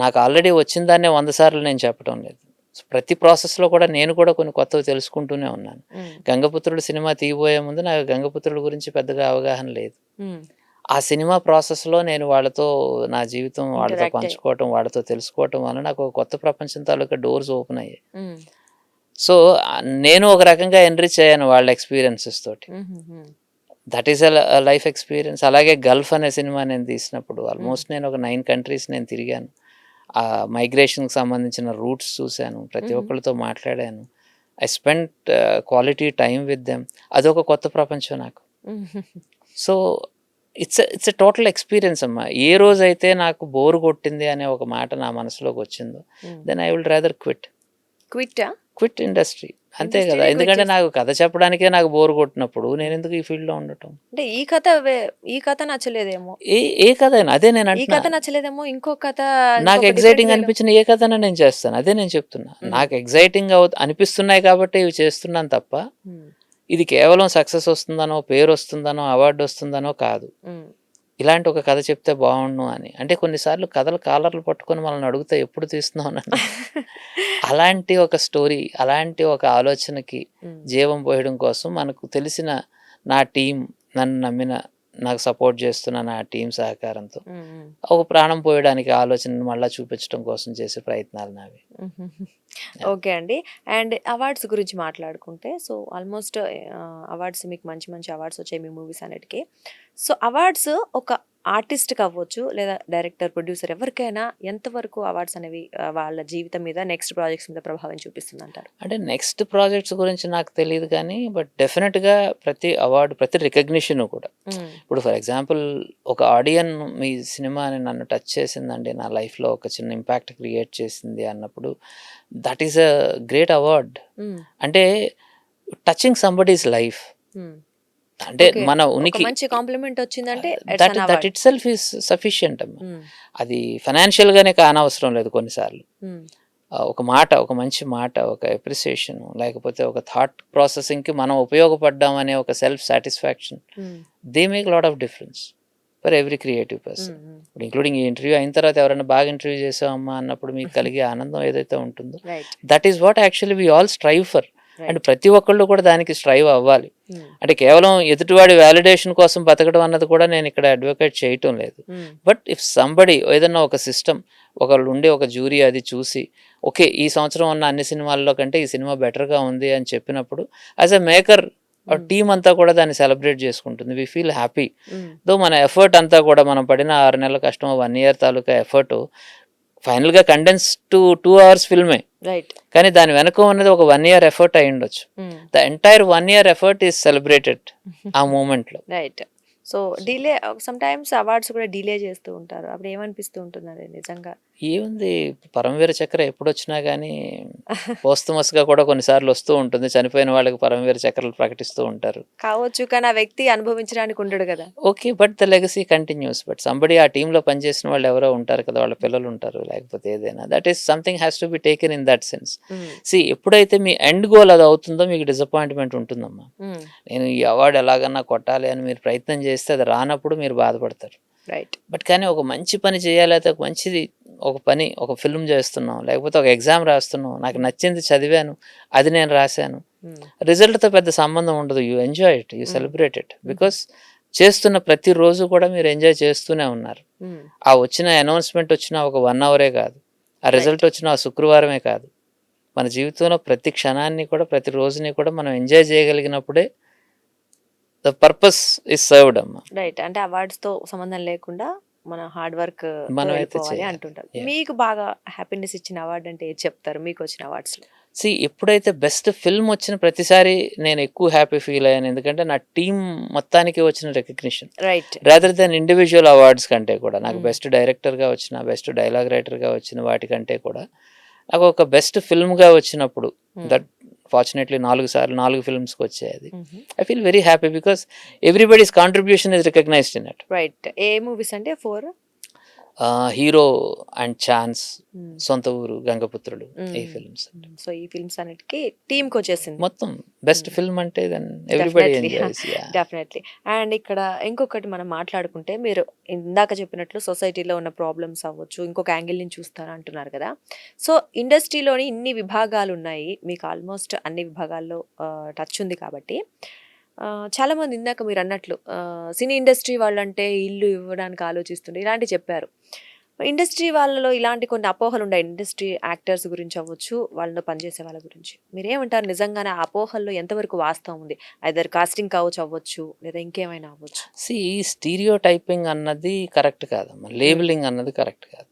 నాకు ఆల్రెడీ వచ్చిన దాన్నే 100 సార్లు నేను చెప్పడం లేదు. సో, ప్రతి ప్రాసెస్‌లో కూడా నేను కూడా కొన్ని కొత్తవి తెలుసుకుంటూనే ఉన్నాను. హ్మ్. 'గంగపుత్రుడు' సినిమా తీయబోయే ముందు నాకు 'గంగపుత్రుడు' గురించి పెద్దగా అవగాహన లేదు. హ్మ్. ఆ సినిమా ప్రాసెస్‌లో నేను వాళ్ళతో నా జీవితం వాళ్ళతో ఇంటరాక్ట్ అయ్యి. పంచుకోవటం, వాళ్ళతో తెలుసుకోవటం వల్ల నాకు ఒక కొత్త ప్రపంచం తాలూకా డోర్స్ ఓపెన్ అయ్యాయి. హ్మ్. సో, నేను ఒక రకంగా ఎన్రిచ్ అయ్యాను వాళ్ళ ఎక్స్‌పీరియన్సెస్ తోటి. హుహుహు. That is life experience. అలాగే 'గల్ఫ్' అనే సినిమా నేను తీసినప్పుడు ఆల్మోస్ట్ నేను ఒక 9 కంట్రీస్ నేను తిరిగాను. మైగ్రేషన్‌కి సంబంధించిన రూట్స్ చూసాను. ప్రతి హుహు. ఒక్కళ్ళతో మాట్లాడాను. I spent quality time with them. అదొక కొత్త ప్రపంచం నాకు. హుహుహు. So, it's a total experience అమ్మా. ఏ రోజైతే నాకు బోర్ కొట్టింది అనే ఒక మాట నా మనసులోకి వచ్చిందో, hmm. Then I will rather క్విట్టా? Quit industry. అంతే కదా! ఇండస్ట్రీనే క్విట్ ఎందుకంటే చేసి నాకు కథ చెప్పడానికే నాకు బోర్ కొట్టినప్పుడు నేనెందుకు ఈ ఫీల్డ్‌లో ఉండటం? అంటే ఈ కథ నచ్చలేదేమో. ఏ ఏ కథైనా అదే నేను ఈ అంటున్నా. కథ నచ్చలేదేమో. ఇంకో కథ నాకు ఇంకొక డిఫరెంట్ ఎక్సైటింగ్ వేలో అనిపించిన ఏ కథైనా నేను చేస్తాను. అదే నేను చెప్తున్నా. హ్మ్. నాకు ఎక్సైటింగ్ అనిపిస్తున్నాయి కాబట్టి ఇవి చేస్తున్నాను తప్ప, హ్మ్. ఇది కేవలం సక్సెస్ వస్తుందనో, పేరొస్తుందనో, అవార్డ్ వస్తుందనో కాదు. హ్మ్. ఇలాంటి ఒక కథ చెప్తే బావుండును అని. అంటే కొన్నిసార్లు కథలు కాలర్లు పట్టుకొని మనల్ని అడుగుతాయి ఎప్పుడు తీస్తున్నావునని. అలాంటి ఒక స్టోరీ, అలాంటి ఒక ఆలోచనకి హ్మ్. జీవం పోయడం కోసం మనకు తెలిసిన నా టీమ్, నన్ను నమ్మిన, నాకు సపోర్ట్ చేస్తున్న నా టీమ్ సహకారంతో హ్మ్. హ్మ్. ఒక ప్రాణం పోయడానికి ఆలోచనను మళ్ళా చూపించడం కోసం చేసే ప్రయత్నాలు నావి. హుహుహు. యాహ్! ఓకే అండి. అండ్ అవార్డ్స్ గురించి మాట్లాడుకుంటే సో ఆల్మోస్ట్ అవార్డ్స్ మీకు మంచి మంచి అవార్డ్స్ వచ్చాయి మీ మూవీస్ అన్నిటికి. సో అవార్డ్స్ ఒక ఆర్టిస్ట్‌కి అవ్వచ్చు లేదా డైరెక్టర్, ప్రొడ్యూసర్ ఎవరికైనా ఎంతవరకు అవార్డ్స్ అనేవి వాళ్ళ జీవితం మీద నెక్స్ట్ ప్రాజెక్ట్స్ మీద ప్రభావం చూపిస్తుందంటారు? అంటే నెక్స్ట్ ప్రాజెక్ట్స్ గురించి నాకు తెలీదు కానీ, బట్ డెఫినిట్‌గా ప్రతి అవార్డ్, ప్రతి రికగ్నిషను కూడా. హ్మ్. ఇప్పుడు ఫర్ ఎగ్జాంపుల్ ఒక ఆడియన్ మీ సినిమాని నన్ను టచ్ చేసిందండి, నా లైఫ్‌లో ఒక చిన్న ఇంపాక్ట్ క్రియేట్ చేసింది అన్నప్పుడు that is a great award. హ్మ్. అంటే టచింగ్ సంబడీస్ లైఫ్. హ్మ్. అంటే ఓకే. మన ఒక ఉనికి మంచి కాంప్లిమెంట్ వచ్చిందంటే it's that an that award. Itself is sufficient అమ్మ. హ్మ్. అది ఫైనాన్షియల్‌గానే కానవసరం లేదు కొన్నిసార్లు. హ్మ్. ఒక మాట, ఒక మంచి మాట, ఒక అప్రిసియేషను, లేకపోతే ఒక థాట్ ప్రాసెసింగ్‌కి మనం ఉపయోగపడ్డాం అనే ఒక సెల్ఫ్ సాటిస్ఫాక్షన్. హ్మ్. They make lot of difference for every creative person. హ్మ్. హ్మ్. ఇప్పుడు ఇంక్లూడింగ్ ఈ ఇంటర్వ్యూ అయిన తర్వాత ఎవరైనా బాగా ఇంటర్వ్యూ చేసావమ్మా అన్నప్పుడు మీకు కలిగే ఆనందం ఏదైతే ఉంటుందో, right. That is what actually we all strive for. And right. ప్రతి ఒక్కళ్ళు కూడా దానికి స్ట్రైవ్ అవ్వాలి. హ్మ్. అంటే కేవలం ఎదుటివాడి వాలిడేషన్ కోసం బతకడం అన్నది కూడా నేను ఇక్కడ అడ్వకేట్ చేయటం లేదు. హ్మ్. బట్ ఇఫ్ సంబడి ఏదన్నా ఒక సిస్టమ్, ఒకళ్ళు ఉండి ఒక జ్యూరీ అది చూసి ఓకే ఈ సంవత్సరం ఉన్న అన్ని సినిమాల్లో కంటే ఈ సినిమా బెటర్‌గా ఉంది అని చెప్పినప్పుడు as a maker hmm. Team అంతా కూడా దాన్ని సెలబ్రేట్ చేసుకుంటుంది. We feel happy. Hmm. Though మన ఎఫర్ట్ అంతా కూడా మనం పడిన 6 నెలల కష్టం, 1 ఇయర్ తాలూకా ఎఫర్ట్ ఫైనల్‌గా కండెన్స్ టు 2 అవర్స్ ఫిల్మే. రైట్. కానీ దాని వెనక ఉన్నది ఒక 1 ఇయర్ ఎఫర్ట్ అయ్యుండొచ్చు. హ్మ్. The entire 1 year effort is celebrated ఆ మూమెంట్‌లో. Right. So, delay sometimes awards కూడా డిలే చేస్తూ ఉంటారు. అప్పుడు ఏమనిపిస్తూ ఉంటుందండి నిజంగా? ఏముంది, 'పరమవీర చక్ర' ఎప్పుడొచ్చినా గానీ పోస్టమస్‌గా కూడా కొన్నిసార్లు వస్తూ ఉంటుంది. చనిపోయిన వాళ్ళకి 'పరమవీర చక్రలు' ప్రకటిస్తూ ఉంటారు. కావచ్చు. కానీ ఆ వ్యక్తి అనుభవించడానికి ఉండడు గదా! Okay. But the legacy continuous. But somebody ఆ టీమ్‌లో పనిచేసిన వాళ్ళు ఎవరో ఉంటారు కదా! వాళ్ళ పిల్లలుంటారు. లేకపోతే ఏదైనా. That is something has to be taken in that sense. హ్మ్. ఎప్పుడైతే మీ ఎండ్ గోల్ అది అవుతుందో మీకు డిసప్పాయింట్‌మెంట్ ఉంటుందమ్మా. హ్మ్. నేను ఈ అవార్డ్ ఎలాగన్నా కొట్టాలి అని మీరు ప్రయత్నం చేస్తే అది రానప్పుడు మీరు బాధపడతారు. రైట్. బట్ కానీ ఒక మంచి పని చేయాలి, అయితే ఒక మంచిది, ఒక పని, ఒక ఫిల్మ్ చేస్తున్నాం, లేకపోతే ఒక ఎగ్జామ్ రాస్తున్నాం, నాకు నచ్చింది చదివాను, అది నేను రాశాను. హ్మ్. రిజల్ట్‌తో పెద్ద సంబంధం ఉండదు. యూ ఎంజాయ్ ఇట్, యూ హ్మ్. Celebrate it. బికాస్ చేస్తున్న ప్రతి రోజు కూడా మీరు ఎంజాయ్ చేస్తూనే ఉన్నారు. హ్మ్. ఆ వచ్చిన అనౌన్స్‌మెంట్ వచ్చిన ఒక 1 అవరే కాదు. ఆ రైట్. రిజల్ట్ వచ్చిన ఆ శుక్రవారమే కాదు. మన జీవితంలో ప్రతి క్షణాన్ని కూడా, ప్రతి రోజుని కూడా మనం ఎంజాయ్ చేయగలిగినప్పుడే ద పర్పస్ ఈస్ సర్వ్డ్ అమ్మా. రైట్. అంటే అవార్డ్స్‌తో సంబంధం లేకుండా మన హార్డ్ వర్క్ మనం అయితే వెళ్ళిపోవాలి చేయాలి. అంటుంటారు. Yeah. మీకు బాగా హ్యాపీనెస్ ఇచ్చిన అవార్డు అంటే ఏది చెప్తారు మీకు వచ్చిన అవార్డ్స్ లో? ఎప్పుడైతే బెస్ట్ ఫిల్మ్ వచ్చిన ప్రతిసారి నేను ఎక్కువ హ్యాపీ ఫీల్ అయ్యాను, ఎందుకంటే నా టీం మొత్తానికి వచ్చిన recognition right. Rather than individual awards కంటే కూడా, నాకు Mm. బెస్ట్ డైరెక్టర్గా వచ్చిన, బెస్ట్ డైలాగ్ రైటర్గా వచ్చిన వాటికంటే కూడా నాకు ఒక బెస్ట్ ఫిల్మ్గా వచ్చినప్పుడు, దట్ ఫార్చునేట్లీ 4 ఫిల్మ్స్కి వచ్చాయి అది. I feel very happy because everybody's contribution is recognized in it. Right. ఏ మూవీస్ అంటే 4? హీరో అండ్ ఛాన్స్, సొంత ఊరు, గంగపుత్రుడు, ఈ ఫిల్మ్స్ సో ఈ ఫిల్మ్స్ అన్నిటికీ టీమ్ కి వచ్చేసింది మొత్తం బెస్ట్ ఫిల్మ్ అంటే then everybody enjoys. Definitely. And ఇక్కడ ఇంకొకటి మనం మాట్లాడుకుంటే, మీరు ఇందాక చెప్పినట్లు సొసైటీలో ఉన్న ప్రాబ్లమ్స్ అవ్వచ్చు, ఇంకొక యాంగిల్ నుంచి చూస్తారు అంటున్నారు కదా. సో ఇండస్ట్రీలోని ఇన్ని విభాగాలు ఉన్నాయి, మీకు ఆల్మోస్ట్ అన్ని విభాగాల్లో టచ్ ఉంది కాబట్టి, చాలా మంది ఇందాక మీరు అన్నట్లు సినీ ఇండస్ట్రీ వాళ్ళంటే ఇల్లు ఇవ్వడానికి ఆలోచిస్తుండే ఇలాంటివి చెప్పారు. ఇండస్ట్రీ వాళ్ళలో ఇలాంటి కొన్ని అపోహలు ఉన్నాయి, ఇండస్ట్రీ యాక్టర్స్ గురించి అవ్వచ్చు, వాళ్ళలో పనిచేసే వాళ్ళ గురించి. మీరేమంటారు, నిజంగానే ఆ అపోహల్లో ఎంతవరకు వాస్తవం ఉంది? ఐదర్ కాస్టింగ్ కావచ్చు అవ్వచ్చు, లేదా ఇంకేమైనా అవ్వచ్చు. స్టీరియో టైపింగ్ అన్నది కరెక్ట్ కాదమ్మా, లేబులింగ్ అన్నది కరెక్ట్ కాదు.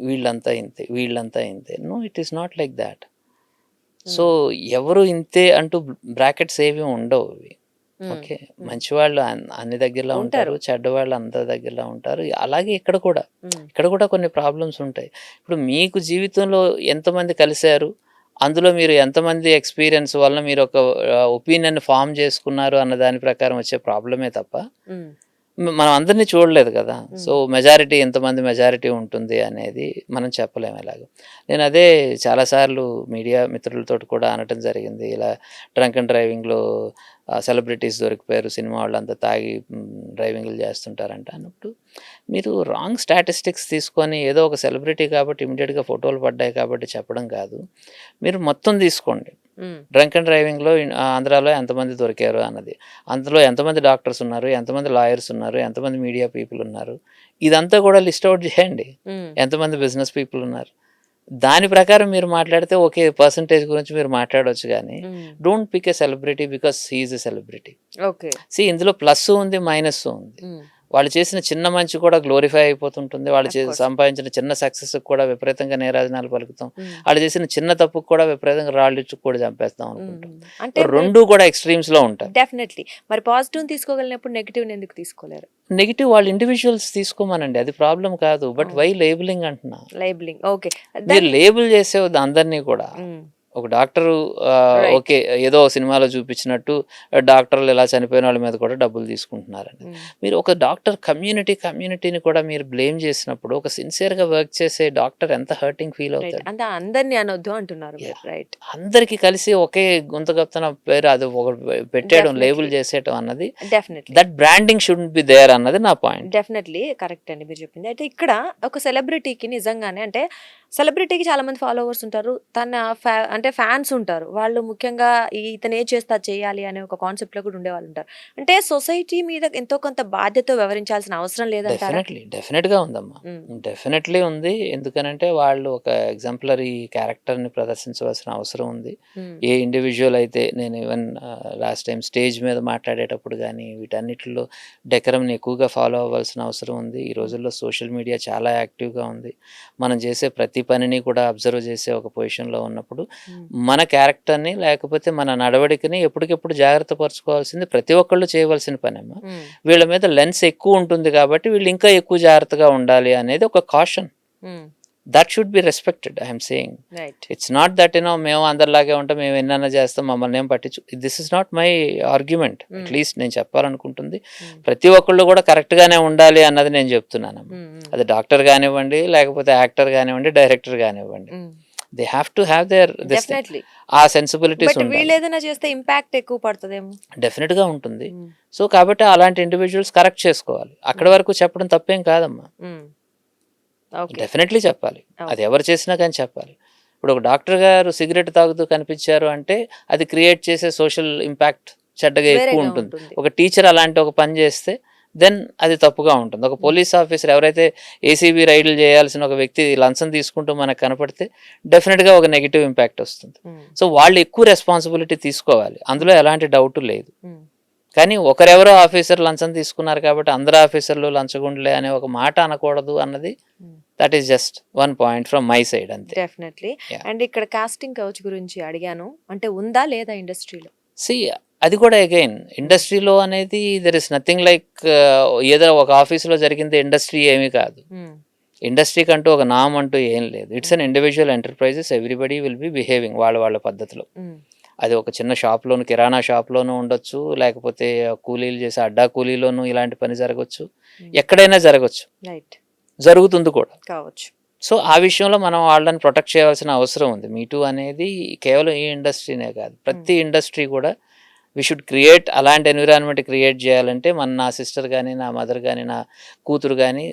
వీళ్ళంతా ఇంతే, వీళ్ళంతా ఇంతే. No, it is not like that. So ఎవరు ఇంతే అంటూ బ్రాకెట్స్ ఏవి ఉండవు. ఓకే, మంచివాళ్ళు అన్ని దగ్గరలో ఉంటారు, చెడ్డవాళ్ళు అందరి దగ్గరలో ఉంటారు. అలాగే ఇక్కడ కూడా కొన్ని ప్రాబ్లమ్స్ ఉంటాయి. ఇప్పుడు మీకు జీవితంలో ఎంతమంది కలిశారు, అందులో మీరు ఎంతమంది ఎక్స్పీరియన్స్ వల్ల మీరు ఒక ఒపీనియన్ ఫామ్ చేసుకున్నారు అన్న దాని ప్రకారం వచ్చే ప్రాబ్లమే తప్ప మనం అందరినీ చూడలేదు కదా. సో మెజారిటీ ఎంతమంది మెజారిటీ ఉంటుంది అనేది మనం చెప్పలేము ఎలాగో. నేను అదే చాలాసార్లు మీడియా మిత్రులతో కూడా అనటం జరిగింది, ఇలా డ్రంక్ అండ్ డ్రైవింగ్లో సెలబ్రిటీస్ దొరికిపోయారు, సినిమా వాళ్ళంతా తాగి డ్రైవింగ్లు చేస్తుంటారంట అన్నప్పుడు, మీరు రాంగ్ స్టాటిస్టిక్స్ తీసుకొని ఏదో ఒక సెలబ్రిటీ కాబట్టి ఇమీడియట్గా ఫోటోలు పడ్డాయి కాబట్టి చెప్పడం కాదు. మీరు మొత్తం తీసుకోండి, డ్రంక్ అండ్ డ్రైవింగ్లో ఆంధ్రాలో ఎంతమంది దొరికారు అన్నది, అందులో ఎంతమంది డాక్టర్స్ ఉన్నారు, ఎంతమంది లాయర్స్ ఉన్నారు, ఎంతమంది మీడియా పీపుల్ ఉన్నారు, ఇదంతా కూడా లిస్ట్ అవుట్ చేయండి. ఎంతమంది బిజినెస్ పీపుల్ ఉన్నారు, దాని ప్రకారం మీరు మాట్లాడితే ఓకే, పర్సంటేజ్ గురించి మీరు మాట్లాడవచ్చు. కానీ don't pick a celebrity because he is a celebrity. ఇందులో ప్లస్ ఉంది, మైనస్ ఉంది. వాళ్ళు చేసిన చిన్న మంచి కూడా గ్లోరిఫై అయిపోతుంటుంది, వాళ్ళు సంపాదించిన చిన్న సక్సెస్ కూడా విపరీతంగా నేరాజనాలు పలుకుతాం, వాళ్ళు చేసిన చిన్న తప్పుకు కూడా విపరీతంగా రాళ్ళు ఇచ్చి కూడా చంపేస్తాం అనుకుంటాం. అంటే రెండు కూడా ఎక్స్ట్రీమ్స్ లో ఉంటాయి. డెఫినెట్లీ. మరి పాజిటివ్ తీసుకోగలిగినప్పుడు నెగిటివ్ ఎందుకు తీసుకోలేరు? నెగిటివ్ వాళ్ళు ఇండివిజువల్స్ తీసుకోమనండి, అది ప్రాబ్లం కాదు. బట్ వై లేబులింగ్ అంటున్నా? లేబులింగ్ ఓకే, మీరు లేబుల్ చేసేవద్దు అందరినీ కూడా. ఒక డాక్టరు ఓకే, ఏదో సినిమాలో చూపించినట్టు డాక్టర్లు ఇలా చనిపోయిన వాళ్ళ మీద కూడా డబ్బులు తీసుకుంటున్నారని, మీరు ఒక డాక్టర్ కమ్యూనిటీని కూడా మీరు బ్లేమ్ చేసినప్పుడు, ఒక సిన్సియర్గా వర్క్ చేసే డాక్టర్ ఎంత హర్టింగ్ ఫీల్ అవుతాడు. అంటే అందరినీ అనొద్దు అంటున్నారు. రైట్. అందరికి కలిసి ఒకే గుంతగొత్తన పేరు అది ఒక పెట్టేయడం, లేబుల్ చేసేయడం అన్నది, that branding should be there అన్నది నా పాయింట్. డెఫినెట్లీ కరెక్ట్ అండి మీరు చెప్పింది. అయితే ఇక్కడ ఒక సెలబ్రిటీకి నిజంగానే, అంటే సెలబ్రిటీకి చాలా మంది ఫాలోవర్స్ ఉంటారు, అంటే ఫ్యాన్స్ ఉంటారు, వాళ్ళు ముఖ్యంగా ఇతను ఏ చేస్తా చేయాలి అనే ఒక కాన్సెప్ట్ లో కూడా ఉండేవాళ్ళు ఉంటారు. అంటే సొసైటీ మీద ఎంతో కొంత బాధ్యత వ్యవహరించాల్సిన అవసరం లేదంటారా? డెఫినెట్ గా ఉందమ్మా, డెఫినెట్లీ ఉంది. ఎందుకనంటే వాళ్ళు ఒక ఎగ్జాంపులరీ క్యారెక్టర్ ని ప్రదర్శించవలసిన అవసరం ఉంది. ఏ ఇండివిజువల్ అయితే, నేను ఈవెన్ లాస్ట్ టైం స్టేజ్ మీద మాట్లాడేటప్పుడు కానీ వీటన్నిటిలో డెకరంని ఎక్కువగా ఫాలో అవ్వాల్సిన అవసరం ఉంది. ఈ రోజుల్లో సోషల్ మీడియా చాలా యాక్టివ్గా ఉంది, మనం చేసే ప్రతి పనిని కూడా అబ్జర్వ్ చేసే ఒక పొజిషన్లో ఉన్నప్పుడు మన క్యారెక్టర్ని లేకపోతే మన నడవడికని ఎప్పటికెప్పుడు జాగ్రత్త పరచుకోవాల్సింది ప్రతి ఒక్కళ్ళు చేయవలసిన పనేమ్మా. వీళ్ళ మీద లెన్స్ ఎక్కువ ఉంటుంది కాబట్టి వీళ్ళు ఇంకా ఎక్కువ జాగ్రత్తగా ఉండాలి అనేది ఒక caution. That should be respected. I'm saying it's not that మేము అందరిలాగే ఉంటాం, మేము ఎన్నైనా చేస్తాం, మమ్మల్ని ఏం పట్టించు. This is not my argument. At least నేను చెప్పాలనుకుంటుంది ప్రతి ఒక్కళ్ళు కూడా కరెక్ట్ గానే ఉండాలి అన్నది నేను చెప్తున్నాను. అది డాక్టర్ కానివ్వండి, లేకపోతే యాక్టర్ కానివ్వండి, డైరెక్టర్ కానివ్వండి, they have to have there ఆ సెన్సిబిలిటీస్. వీళ్ళు ఏదైనా చేస్తే ఇంపాక్ట్ ఎక్కువ పడుతుందేమో. డెఫినెట్ గా ఉంటుంది. సో కాబట్టి అలాంటి ఇండివిజువల్స్ కరెక్ట్ చేసుకోవాలి. అక్కడి వరకు చెప్పడం తప్పేం కాదమ్మా, డెఫినెట్లీ చెప్పాలి. అది ఎవరు చేసినా కానీ చెప్పాలి. ఇప్పుడు ఒక డాక్టర్ గారు సిగరెట్ తాగుతూ కనిపించారు అంటే అది క్రియేట్ చేసే సోషల్ ఇంపాక్ట్ చెడ్డగా ఎక్కువ ఉంటుంది. ఒక టీచర్ అలాంటి ఒక పని చేస్తే దెన్ అది తప్పుగా ఉంటుంది. ఒక పోలీస్ ఆఫీసర్ ఎవరైతే ఏసీబీ రైడ్లు చేయాల్సిన ఒక వ్యక్తి లంచం తీసుకుంటూ మనకు కనపడితే డెఫినెట్గా ఒక నెగిటివ్ ఇంపాక్ట్ వస్తుంది. సో వాళ్ళు ఎక్కువ రెస్పాన్సిబిలిటీ తీసుకోవాలి, అందులో ఎలాంటి డౌట్ లేదు. కానీ ఒకరెవరో ఆఫీసర్ లంచం తీసుకున్నారు కాబట్టి అందరు ఆఫీసర్లు లంచగుండలే అనే ఒక మాట అనకూడదు అన్నది that is just one point from my side అంతే. డెఫినెట్లీ. Yeah. అండ్ ఇక్కడ కాస్టింగ్ కౌచ్ గురించి అడిగాను, అంటే ఉందా లేదా ఇండస్ట్రీలో? సి అది కూడా అగైన్ ఇండస్ట్రీలో అనేది దెర్ ఇస్ నథింగ్ లైక్ ఏదో ఒక ఆఫీసులో జరిగింది ఇండస్ట్రీ ఏమీ కాదు. ఇండస్ట్రీకి అంటూ ఒక నామ్ అంటూ ఏం లేదు. It's an individual enterprises, everybody will be behaving వాళ్ళ పద్ధతిలో. అది ఒక చిన్న షాప్లోను, కిరాణా షాప్లోనూ ఉండొచ్చు, లేకపోతే కూలీలు చేసే అడ్డా కూలీలోనూ ఇలాంటి పని జరగచ్చు, ఎక్కడైనా జరగచ్చు, రైట్, జరుగుతుంది కూడా కావచ్చు. సో ఆ విషయంలో మనం వాళ్ళని ప్రొటెక్ట్ చేయాల్సిన అవసరం ఉంది. మీటూ అనేది కేవలం ఈ ఇండస్ట్రీనే కాదు, ప్రతి ఇండస్ట్రీ కూడా వీ షుడ్ క్రియేట్ అలాంటి ఎన్విరాన్మెంట్ క్రియేట్ చేయాలంటే నా సిస్టర్ కానీ, నా మదర్ కానీ, నా కూతురు కానీ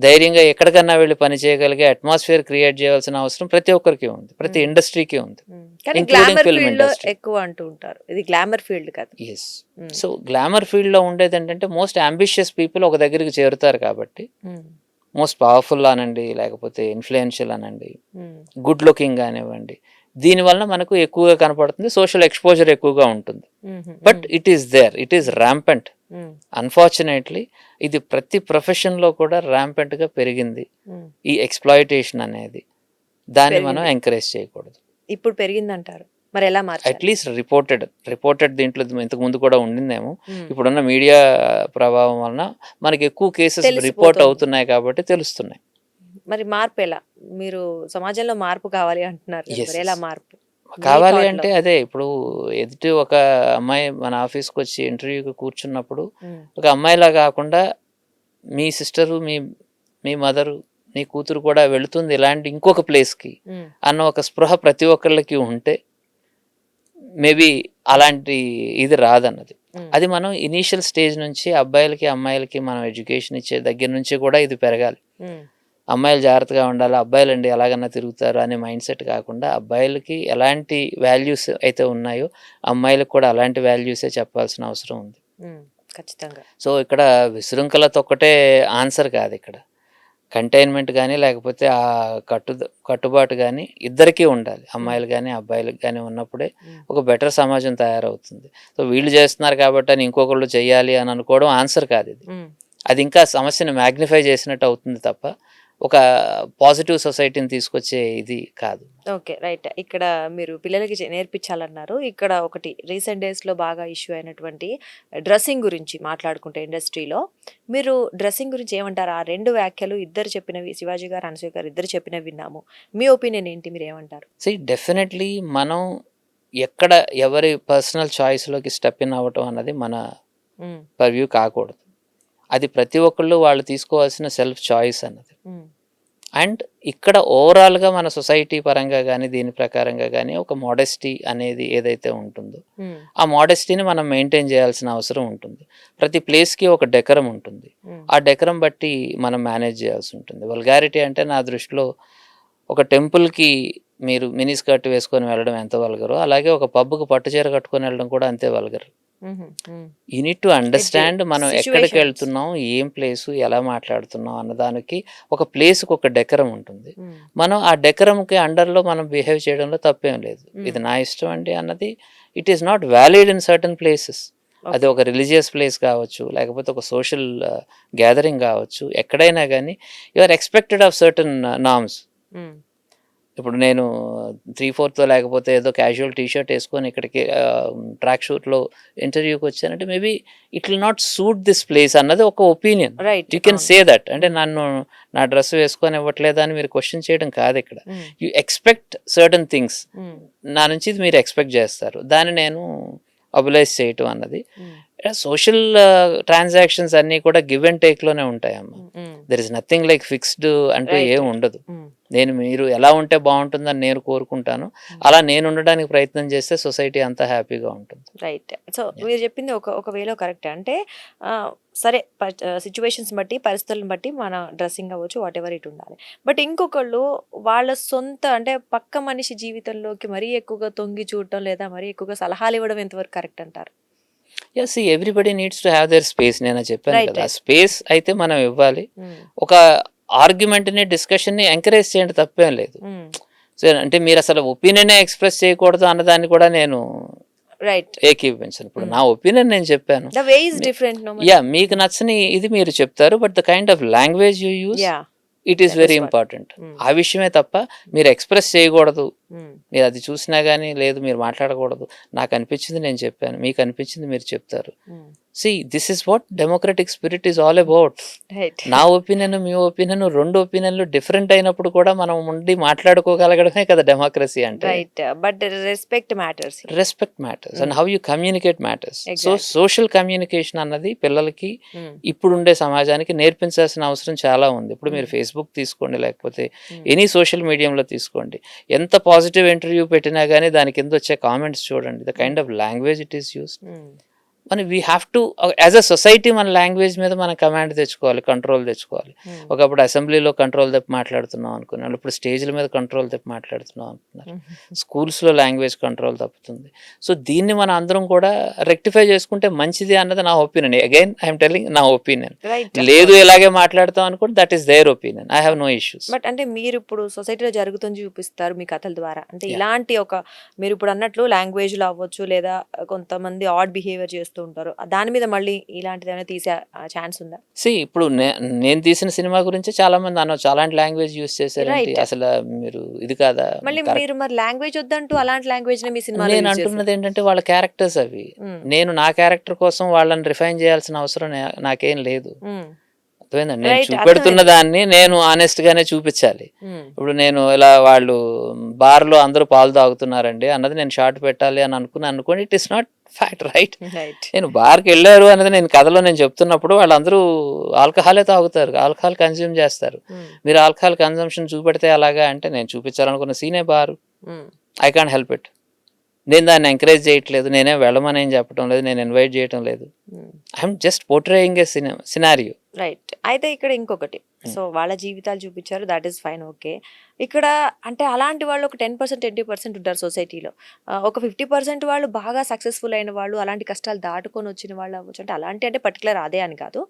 ధైర్యంగా ఎక్కడికన్నా వెళ్ళి పని చేయగలిగే అట్మాస్ఫియర్ క్రియేట్ చేయాల్సిన అవసరం ప్రతి ఒక్కరికి ఉంది, ప్రతి ఇండస్ట్రీకి ఉంది, కానీ including గ్లామర్ film ఫీల్డ్ లో industry. ఎక్కువ అంటూ ఉంటారు, ఇది గ్లామర్ ఫీల్డ్ కాదు. ఎస్. సో గ్లామర్ ఫీల్డ్లో ఉండేది ఏంటంటే మోస్ట్ అంబిషియస్ పీపుల్ ఒక దగ్గరికి చేరుతారు కాబట్టి, మోస్ట్ పవర్ఫుల్ అనండి, లేకపోతే ఇన్ఫ్లుయెన్షియల్ అనండి, గుడ్ లుకింగ్ కానివ్వండి, దీనివల్ల మనకు ఎక్కువగా కనపడుతుంది, సోషల్ ఎక్స్పోజర్ ఎక్కువగా ఉంటుంది. But it is there, it is rampant. Unfortunately ఇది ప్రతి ప్రొఫెషన్లో కూడా ర్యాంపెంట్గా పెరిగింది ఈ ఎక్స్ప్లాయిటేషన్ అనేది. దాన్ని మనం ఎంకరేజ్ చేయకూడదు. ఇప్పుడు పెరిగిందంటారు, మరి ఎలా మార్చాలి? అట్లీస్ట్ రిపోర్టెడ్ దీంట్లో ఇంతకు ముందు కూడా ఉండిందేమో, ఇప్పుడున్న మీడియా ప్రభావం వలన మనకి ఎక్కువ కేసెస్ తెలిసిపోతుంది. రిపోర్ట్ అవుతున్నాయి కాబట్టి తెలుస్తున్నాయి. మరి మార్పు ఎలా? మీరు సమాజంలో మార్పు కావాలి అంటున్నారు కదా, Yes, మరి ఎలా yes. మార్పు కావాలి thought లో? అంటే అదే, ఇప్పుడు ఎదుటి ఒక అమ్మాయి మన ఆఫీస్కి వచ్చి ఇంటర్వ్యూకి కూర్చున్నప్పుడు ఒక అమ్మాయిలా కాకుండా మీ సిస్టరు, మీ మదరు, నీ కూతురు కూడా వెళుతుంది ఇలాంటి ఇంకొక ప్లేస్కి అన్న ఒక స్పృహ ప్రతి ఒక్కళ్ళకి ఉంటే మేబీ అలాంటి ఇది రాదన్నది. అది మనం ఇనీషియల్ స్టేజ్ నుంచి అబ్బాయిలకి అమ్మాయిలకి మనం ఎడ్యుకేషన్ ఇచ్చే దగ్గర నుంచి కూడా ఇది పెరగాలి. అమ్మాయిలు జాగ్రత్తగా ఉండాలి, అబ్బాయిలు అండి ఎలాగన్నా తిరుగుతారు అనే మైండ్ సెట్ కాకుండా, అబ్బాయిలకి ఎలాంటి వాల్యూస్ అయితే ఉన్నాయో అమ్మాయిలకు కూడా అలాంటి వాల్యూసే చెప్పాల్సిన అవసరం ఉంది. ఖచ్చితంగా. సో ఇక్కడ విశృంఖలత ఒక్కటే ఆన్సర్ కాదు, ఇక్కడ కంటైన్మెంట్ కానీ లేకపోతే ఆ కట్టుబాటు కానీ ఇద్దరికీ ఉండాలి, అమ్మాయిలు కానీ అబ్బాయిలకు కానీ ఉన్నప్పుడే ఒక బెటర్ సమాజం తయారవుతుంది. సో వీళ్ళు చేస్తున్నారు కాబట్టి అని ఇంకొకళ్ళు చెయ్యాలి అని అనుకోవడం ఆన్సర్ కాదు. అది ఇంకా సమస్యను మ్యాగ్నిఫై చేసినట్టు అవుతుంది తప్ప ఒక పాజిటివ్ సొసైటీని తీసుకొచ్చే ఇది కాదు. Okay, right. ఇక్కడ మీరు పిల్లలకి నేర్పించాలన్నారు. ఇక్కడ ఒకటి రీసెంట్ డేస్లో బాగా ఇష్యూ అయినటువంటి డ్రెస్సింగ్ గురించి మాట్లాడుకుంటే ఇండస్ట్రీలో మీరు డ్రెస్సింగ్ గురించి ఏమంటారు? ఆ రెండు వ్యాఖ్యలు ఇద్దరు చెప్పినవి, శివాజీ గారు, అనసూయ గారు ఇద్దరు చెప్పినవి విన్నాము. మీ ఒపీనియన్ ఏంటి, మీరు ఏమంటారు? డెఫినెట్లీ మనం ఎక్కడ ఎవరి పర్సనల్ చాయిస్లోకి స్టెప్ ఇన్ అవ్వటం అన్నది మన పర్వ్యూ కాకూడదు. అది ప్రతి ఒక్కళ్ళు వాళ్ళు తీసుకోవాల్సిన సెల్ఫ్ చాయిస్ అన్నది. అండ్ ఇక్కడ ఓవరాల్గా మన సొసైటీ పరంగా కానీ దీని ప్రకారంగా కానీ ఒక మోడెస్టీ అనేది ఏదైతే ఉంటుందో ఆ మోడెస్టీని మనం మెయింటైన్ చేయాల్సిన అవసరం ఉంటుంది. ప్రతి ప్లేస్కి ఒక డెకరం ఉంటుంది, ఆ డెకరం బట్టి మనం మేనేజ్ చేయాల్సి ఉంటుంది. వల్గారిటీ అంటే నా దృష్టిలో ఒక టెంపుల్కి మీరు మినీ స్కర్ట్ వేసుకొని వెళ్ళడం ఎంత వల్గరో, అలాగే ఒక పబ్కి పట్టుచీర కట్టుకొని వెళ్ళడం కూడా అంతే vulgar. You need to understand మనం ఎక్కడికి వెళ్తున్నాం, ఏం ప్లేసు, ఎలా మాట్లాడుతున్నాం అన్నదానికి ఒక ప్లేస్కి ఒక డెకరం ఉంటుంది. మనం ఆ డెకరంకి అండర్లో మనం బిహేవ్ చేయడంలో తప్పేం లేదు. ఇది నా ఇష్టం అండి అన్నది it is not valid in certain places. అది ఒక రిలీజియస్ ప్లేస్ కావచ్చు, లేకపోతే ఒక సోషల్ గ్యాదరింగ్ కావచ్చు, ఎక్కడైనా కానీ you are expected of certain norms. ఇప్పుడు నేను 3/4 లేకపోతే ఏదో క్యాజువల్ టీషర్ట్ వేసుకొని ఇక్కడికి ట్రాక్ షూట్లో ఇంటర్వ్యూకి వచ్చానంటే maybe it will not suit this place అన్నది ఒక opinion. You can say that. అంటే నన్ను నా డ్రెస్ వేసుకొని ఇవ్వట్లేదా అని మీరు క్వశ్చన్ చేయడం కాదు ఇక్కడ. యూ ఎక్స్పెక్ట్ సర్టన్ థింగ్స్, నా నుంచి ఇది మీరు ఎక్స్పెక్ట్ చేస్తారు, దాన్ని నేను అబులైజ్ చేయటం అన్నది. సోషల్ ట్రాన్సాక్షన్స్ అన్నీ కూడా గివ్ అండ్ టేక్లోనే ఉంటాయమ్మ. There is nothing like fixed అంటూ ఏం ఉండదు. నేను మీరు ఎలా ఉంటే బాగుంటుందని నేను కోరుకుంటాను, అలా నేను ఉండడానికి ప్రయత్నం చేస్తే సొసైటీ అంతా హ్యాపీగా ఉంటుంది. రైట్. సో మీరు చెప్పింది ఒక వేలో కరెక్ట్. అంటే సరే, సిచ్యువేషన్స్ బట్టి, పరిస్థితులను బట్టి మన డ్రెస్సింగ్ అవ్వచ్చు, వాట్ ఎవర్ ఇట్ ఉండాలి. బట్ ఇంకొకళ్ళు వాళ్ళ సొంత అంటే పక్క మనిషి జీవితంలోకి మరీ ఎక్కువగా తొంగి చూడటం లేదా మరీ ఎక్కువగా సలహాలు ఇవ్వడం ఎంతవరకు కరెక్ట్ అంటారు? Yes, everybody needs to have their space. నేను చెప్పాను కదా, స్పేస్ అయితే మనం ఇవ్వాలి. ఒక ఆర్గ్యుమెంట్ని, డిస్కషన్ని ఎంకరేజ్ చేయండి, తప్పేం లేదు. సో అంటే మీరు అసలు ఒపీనియన్ ఎక్స్ప్రెస్ చేయకూడదు అన్నదాన్ని కూడా నేను రైట్. ఏకీభవించను. ఇప్పుడు నా ఒపీనియన్ నేను చెప్పాను. The way is different. No ya, మీకు నచ్చని ఇది మీరు చెప్తారు, but the kind of language you use, ya, it is that very is what. Important. ఆ విషయమే తప్ప మీరు ఎక్స్ప్రెస్ చేయకూడదు, మీరు అది చూసినా కానీ లేదు మీరు మాట్లాడకూడదు. నాకు అనిపించింది నేను చెప్పాను, మీకు అనిపించింది మీరు చెప్తారు. See, this is what democratic spirit is all about. Right. నా ఒపీనియన్, మీ ఒపీనియన్, రెండు ఒపీనియన్లు డిఫరెంట్ అయినప్పుడు కూడా మనం ఉండి మాట్లాడుకోగలగడమే కదా డెమోక్రసీ అంటే. Right, but respect matters. Respect matters and how you communicate matters. So Exactly. Social communication అన్నది పిల్లలకి ఇప్పుడుండే సమాజానికి నేర్పించాల్సిన అవసరం చాలా ఉంది. ఇప్పుడు మీరు ఫేస్బుక్ తీసుకోండి, లేకపోతే ఎనీ సోషల్ మీడియంలో తీసుకోండి, ఎంత పాజిటివ్ ఇంటర్వ్యూ పెట్టినా కానీ దాని కింద వచ్చే కామెంట్స్ చూడండి, the kind of language it is used. మన we have to as a society మన లాంగ్వేజ్ మీద మనం కమాండ్ తెచ్చుకోవాలి, కంట్రోల్ తెచ్చుకోవాలి. ఒకప్పుడు అసెంబ్లీలో కంట్రోల్ తప్పి మాట్లాడుతున్నాం అనుకున్నాను, ఇప్పుడు స్టేజ్ల మీద కంట్రోల్ తప్పి మాట్లాడుతున్నాం అనుకున్నారు. స్కూల్స్లో లాంగ్వేజ్ కంట్రోల్ తప్పుతుంది. సో దీన్ని మనం అందరం కూడా రెక్టిఫై చేసుకుంటే మంచిది అన్నది నా ఒపీనియన్. అగైన్ ఐఎమ్ టెల్లింగ్ నా ఒపీనియన్. రైట్. లేదు ఇలాగే మాట్లాడతాం అనుకుంటే that is their opinion. I have no issues. But అంటే మీరు ఇప్పుడు సొసైటీలో జరుగుతుంది చూపిస్తారు మీ కథల ద్వారా. అంటే ఇలాంటి ఒక మీరు ఇప్పుడు అన్నట్లు లాంగ్వేజ్ లో అవ్వచ్చు, లేదా కొంతమంది ఆడ్ బిహేవియర్ చేస్తూ ఉంటారు, దాని మీద మళ్ళీ ఇలాంటిది ఏమైనా తీసే ఛాన్స్ ఉందా? సి, ఇప్పుడు నేను తీసిన సినిమా గురించి చాలా మంది అనొచ్చు, అలాంటి లాంగ్వేజ్ యూస్ చేశారేంటి, Right. అసలు మీరు ఇది కాదా. మళ్ళీ మీరు మరి లాంగ్వేజ్ వద్దంటూ అలాంటి లాంగ్వేజ్ మీ సినిమా నేను అంటున్నది ఏంటంటే వాళ్ళ క్యారెక్టర్స్ అవి. నేను నా క్యారెక్టర్ కోసం వాళ్ళని రిఫైన్ చేయాల్సిన అవసరం నాకేం లేదు. అర్థమైందండి. నేను Right, చూపెడుతున్న దాన్ని నేను ఆనెస్ట్ గానే చూపించాలి. ఇప్పుడు నేను ఇలా వాళ్ళు బార్లో అందరూ పాలు తాగుతున్నారండి అన్నది నేను షార్ట్ పెట్టాలి అని అనుకోండి, it is not fact, right. Right. నేను బార్కి వెళ్ళారు అనేది నేను కథలో నేను చెప్తున్నప్పుడు వాళ్ళందరూ ఆల్కహాలే తాగుతారు, ఆల్కహాల్ కన్జ్యూమ్ చేస్తారు. మీరు ఆల్కహాల్ కన్జంప్షన్ చూపెడితే అలాగా అంటే నేను చూపించాలనుకున్న సీనే బారు. I can't help it. నేను దాన్ని ఎంకరేజ్ చేయట్లేదు, నేనే వెళ్ళమని ఏం చెప్పడం లేదు, నేను ఇన్వైట్ చేయటం లేదు. I'm just portraying A scenario. Right. అయితే ఇక్కడ ఇంకొకటి, సో వాళ్ళ జీవితాలు చూపించారు, దాట్ ఈస్ ఫైన్, ఓకే. ఇక్కడ అంటే అలాంటి వాళ్ళు ఒక 10% 20% ఉంటారు సొసైటీలో. ఒక 50% వాళ్ళు బాగా సక్సెస్ఫుల్ అయిన వాళ్ళు, అలాంటి కష్టాలు దాటుకొని వచ్చిన వాళ్ళు అవ్వచ్చు. అంటే అలాంటి అంటే పర్టికులర్ అదే అని కాదు,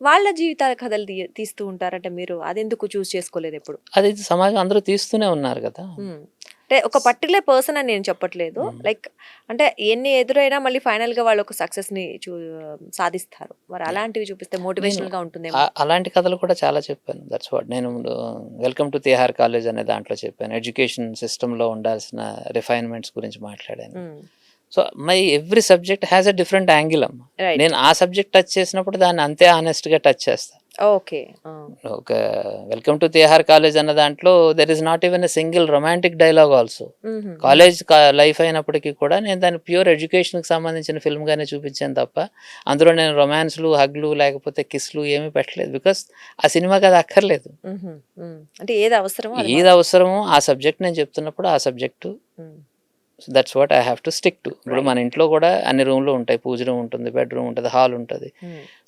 వాళ్ళ జీవితాల కథలు తీస్తూ ఉంటారంటే మీరు అదెందుకు చూస్ చేసుకోలేదు ఎప్పుడు? అది సమాజం అందరూ తీస్తూనే ఉన్నారు కదా. అంటే ఒక పర్టికులర్ పర్సన్ అని నేను చెప్పట్లేదు, లైక్ అంటే ఎన్ని ఎదురైనా మళ్ళీ ఫైనల్ గా వాళ్ళు ఒక సక్సెస్ ని సాధిస్తారు. మరి అలాంటివి చూపిస్తే మోటివేషనల్ గా ఉంటుంది. అలాంటి కథలు కూడా చాలా చెప్పాను. దట్స్ వాట్ నేను వెల్కమ్ టు తిహార్ కాలేజ్ అనే దాంట్లో చెప్పాను. ఎడ్యుకేషన్ సిస్టంలో ఉండాల్సిన రిఫైన్మెంట్స్ గురించి మాట్లాడాను. So my every subject has a different angle అమ్మ. Right. నేను ఆ సబ్జెక్ట్ టచ్ చేసినప్పుడు దాన్ని అంతే ఆనెస్ట్ గా టచ్ చేస్తాను. ఓకే. ఒక వెల్కమ్ టు తిహార్ కాలేజ్ అన్న దాంట్లో there is not even a single romantic dialogue also. College life అయినప్పటికీ కూడా నేను దాన్ని ప్యూర్ ఎడ్యుకేషన్కి సంబంధించిన ఫిల్మ్ గానే చూపించాను తప్ప అందులో నేను రొమాన్స్లు, హగ్లు, లేకపోతే కిస్లు ఏమీ పెట్టలేదు. బికాస్ ఆ సినిమాకి అది అక్కర్లేదు. అంటే ఏది అవసరమో ఏది అవసరమో ఆ సబ్జెక్ట్ నేను చెప్తున్నప్పుడు ఆ subject, so that's what I have to stick to. ఇప్పుడు మన ఇంట్లో కూడా అన్ని రూమ్లు ఉంటాయి, పూజ రూమ్ ఉంటుంది, బెడ్రూమ్ ఉంటుంది, హాల్ ఉంటుంది.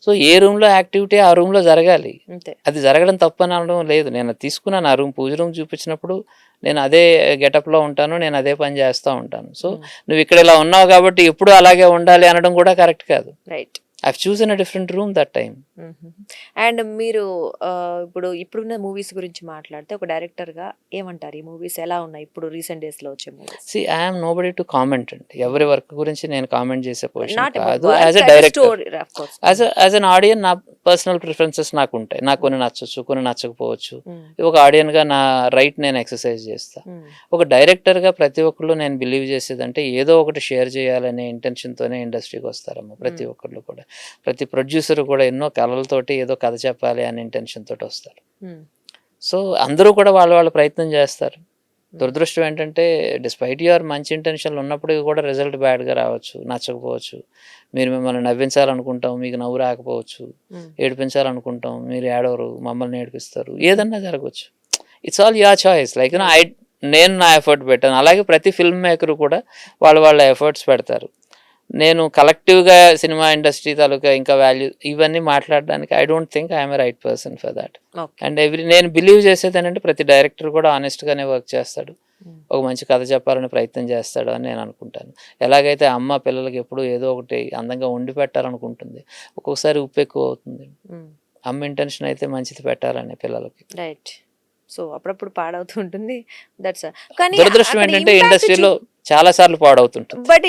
సో ఏ రూమ్లో యాక్టివిటీ ఆ రూమ్లో జరగాలి. అది జరగడం తప్పని అనడం లేదు. నేను తీసుకున్నాను ఆ రూమ్, పూజ రూమ్ చూపించినప్పుడు నేను అదే గెటప్లో ఉంటాను, నేను అదే పని చేస్తూ ఉంటాను. సో నువ్వు ఇక్కడ ఇలా ఉన్నావు కాబట్టి ఎప్పుడు అలాగే ఉండాలి అనడం కూడా కరెక్ట్ కాదు. Right. I've chosen a different room that time. And మీరు ఇప్పుడున్న మూవీస్ గురించి మాట్లాడితే ఒక డైరెక్టర్ గా ఏమంటారు? ఈ మూవీస్ ఎలా ఉన్నాయి ఇప్పుడు రీసెంట్ డేస్ లో వచ్చే movies? See, I am nobody to comment అండి. ఎవరి వర్క్ గురించి నేను కామెంట్ చేసే పొజిషన్ Not about కాదు. work, as a as a director, story, of course. As an audience నా పర్సనల్ ప్రిఫరెన్సెస్ నాకు ఉంటాయి. నాకు కొన్ని నచ్చచ్చు, కొన్ని నచ్చకపోవచ్చు. ఒక ఆడియన్ గా నా రైట్ నేను ఎక్సర్సైజ్ చేస్తా. ఒక డైరెక్టర్ గా ప్రతి ఒక్కళ్ళు నేను బిలీవ్ చేసేదంటే ఏదో ఒకటి షేర్ చేయాలనే ఇంటెన్షన్ తోనే ఇండస్ట్రీకి వస్తారమ్మ. ప్రతి ఒక్కళ్ళు కూడా, ప్రతి ప్రొడ్యూసర్ కూడా ఎన్నో కళలతోటి ఏదో కథ చెప్పాలి అనే ఇంటెన్షన్ తోటి వస్తారు. సో అందరూ కూడా వాళ్ళ ప్రయత్నం చేస్తారు. దురదృష్టం ఏంటంటే డిస్పైట్ యువర్ మంచి ఇంటెన్షన్లు ఉన్నప్పటికీ కూడా రిజల్ట్ బ్యాడ్గా రావచ్చు, నచ్చకపోవచ్చు. మీరు మిమ్మల్ని నవ్వించాలనుకుంటాం, మీకు నవ్వు రాకపోవచ్చు. ఏడిపించాలనుకుంటాం, మీరు ఏడవరు, మమ్మల్ని ఏడిపిస్తారు. ఏదన్నా జరగవచ్చు. It's all your choice. Like నేను నా ఎఫర్ట్ పెట్టాను, అలాగే ప్రతి ఫిల్మ్ మేకర్ కూడా వాళ్ళ ఎఫర్ట్స్ పెడతారు. నేను కలెక్టివ్గా సినిమా ఇండస్ట్రీ తాలూకా ఇంకా వాల్యూ ఇవన్నీ మాట్లాడడానికి I don't think I'm a right person for that. And నేను బిలీవ్ చేసేది ఏంటంటే ప్రతి డైరెక్టర్ కూడా ఆనెస్ట్గానే వర్క్ చేస్తాడు, ఒక మంచి కథ చెప్పాలని ప్రయత్నం చేస్తాడు అని నేను అనుకుంటాను. ఎలాగైతే అమ్మ పిల్లలకి ఎప్పుడు ఏదో ఒకటి అందంగా వండి పెట్టాలనుకుంటుంది, ఒక్కొక్కసారి ఉప్పు ఎక్కువ అవుతుంది. అమ్మ ఇంటెన్షన్ అయితే మంచిది పెట్టాలని పిల్లలకి. రైట్. సో అప్పుడప్పుడు పాడవుతూ ఉంటుంది. దట్స్ కానీ దురదృష్టం అక్కడ ఏంటంటే ఇంపాక్ట్ ఇండస్ట్రీలో చాలా సార్లు పాడవుతుంటుంది. బట్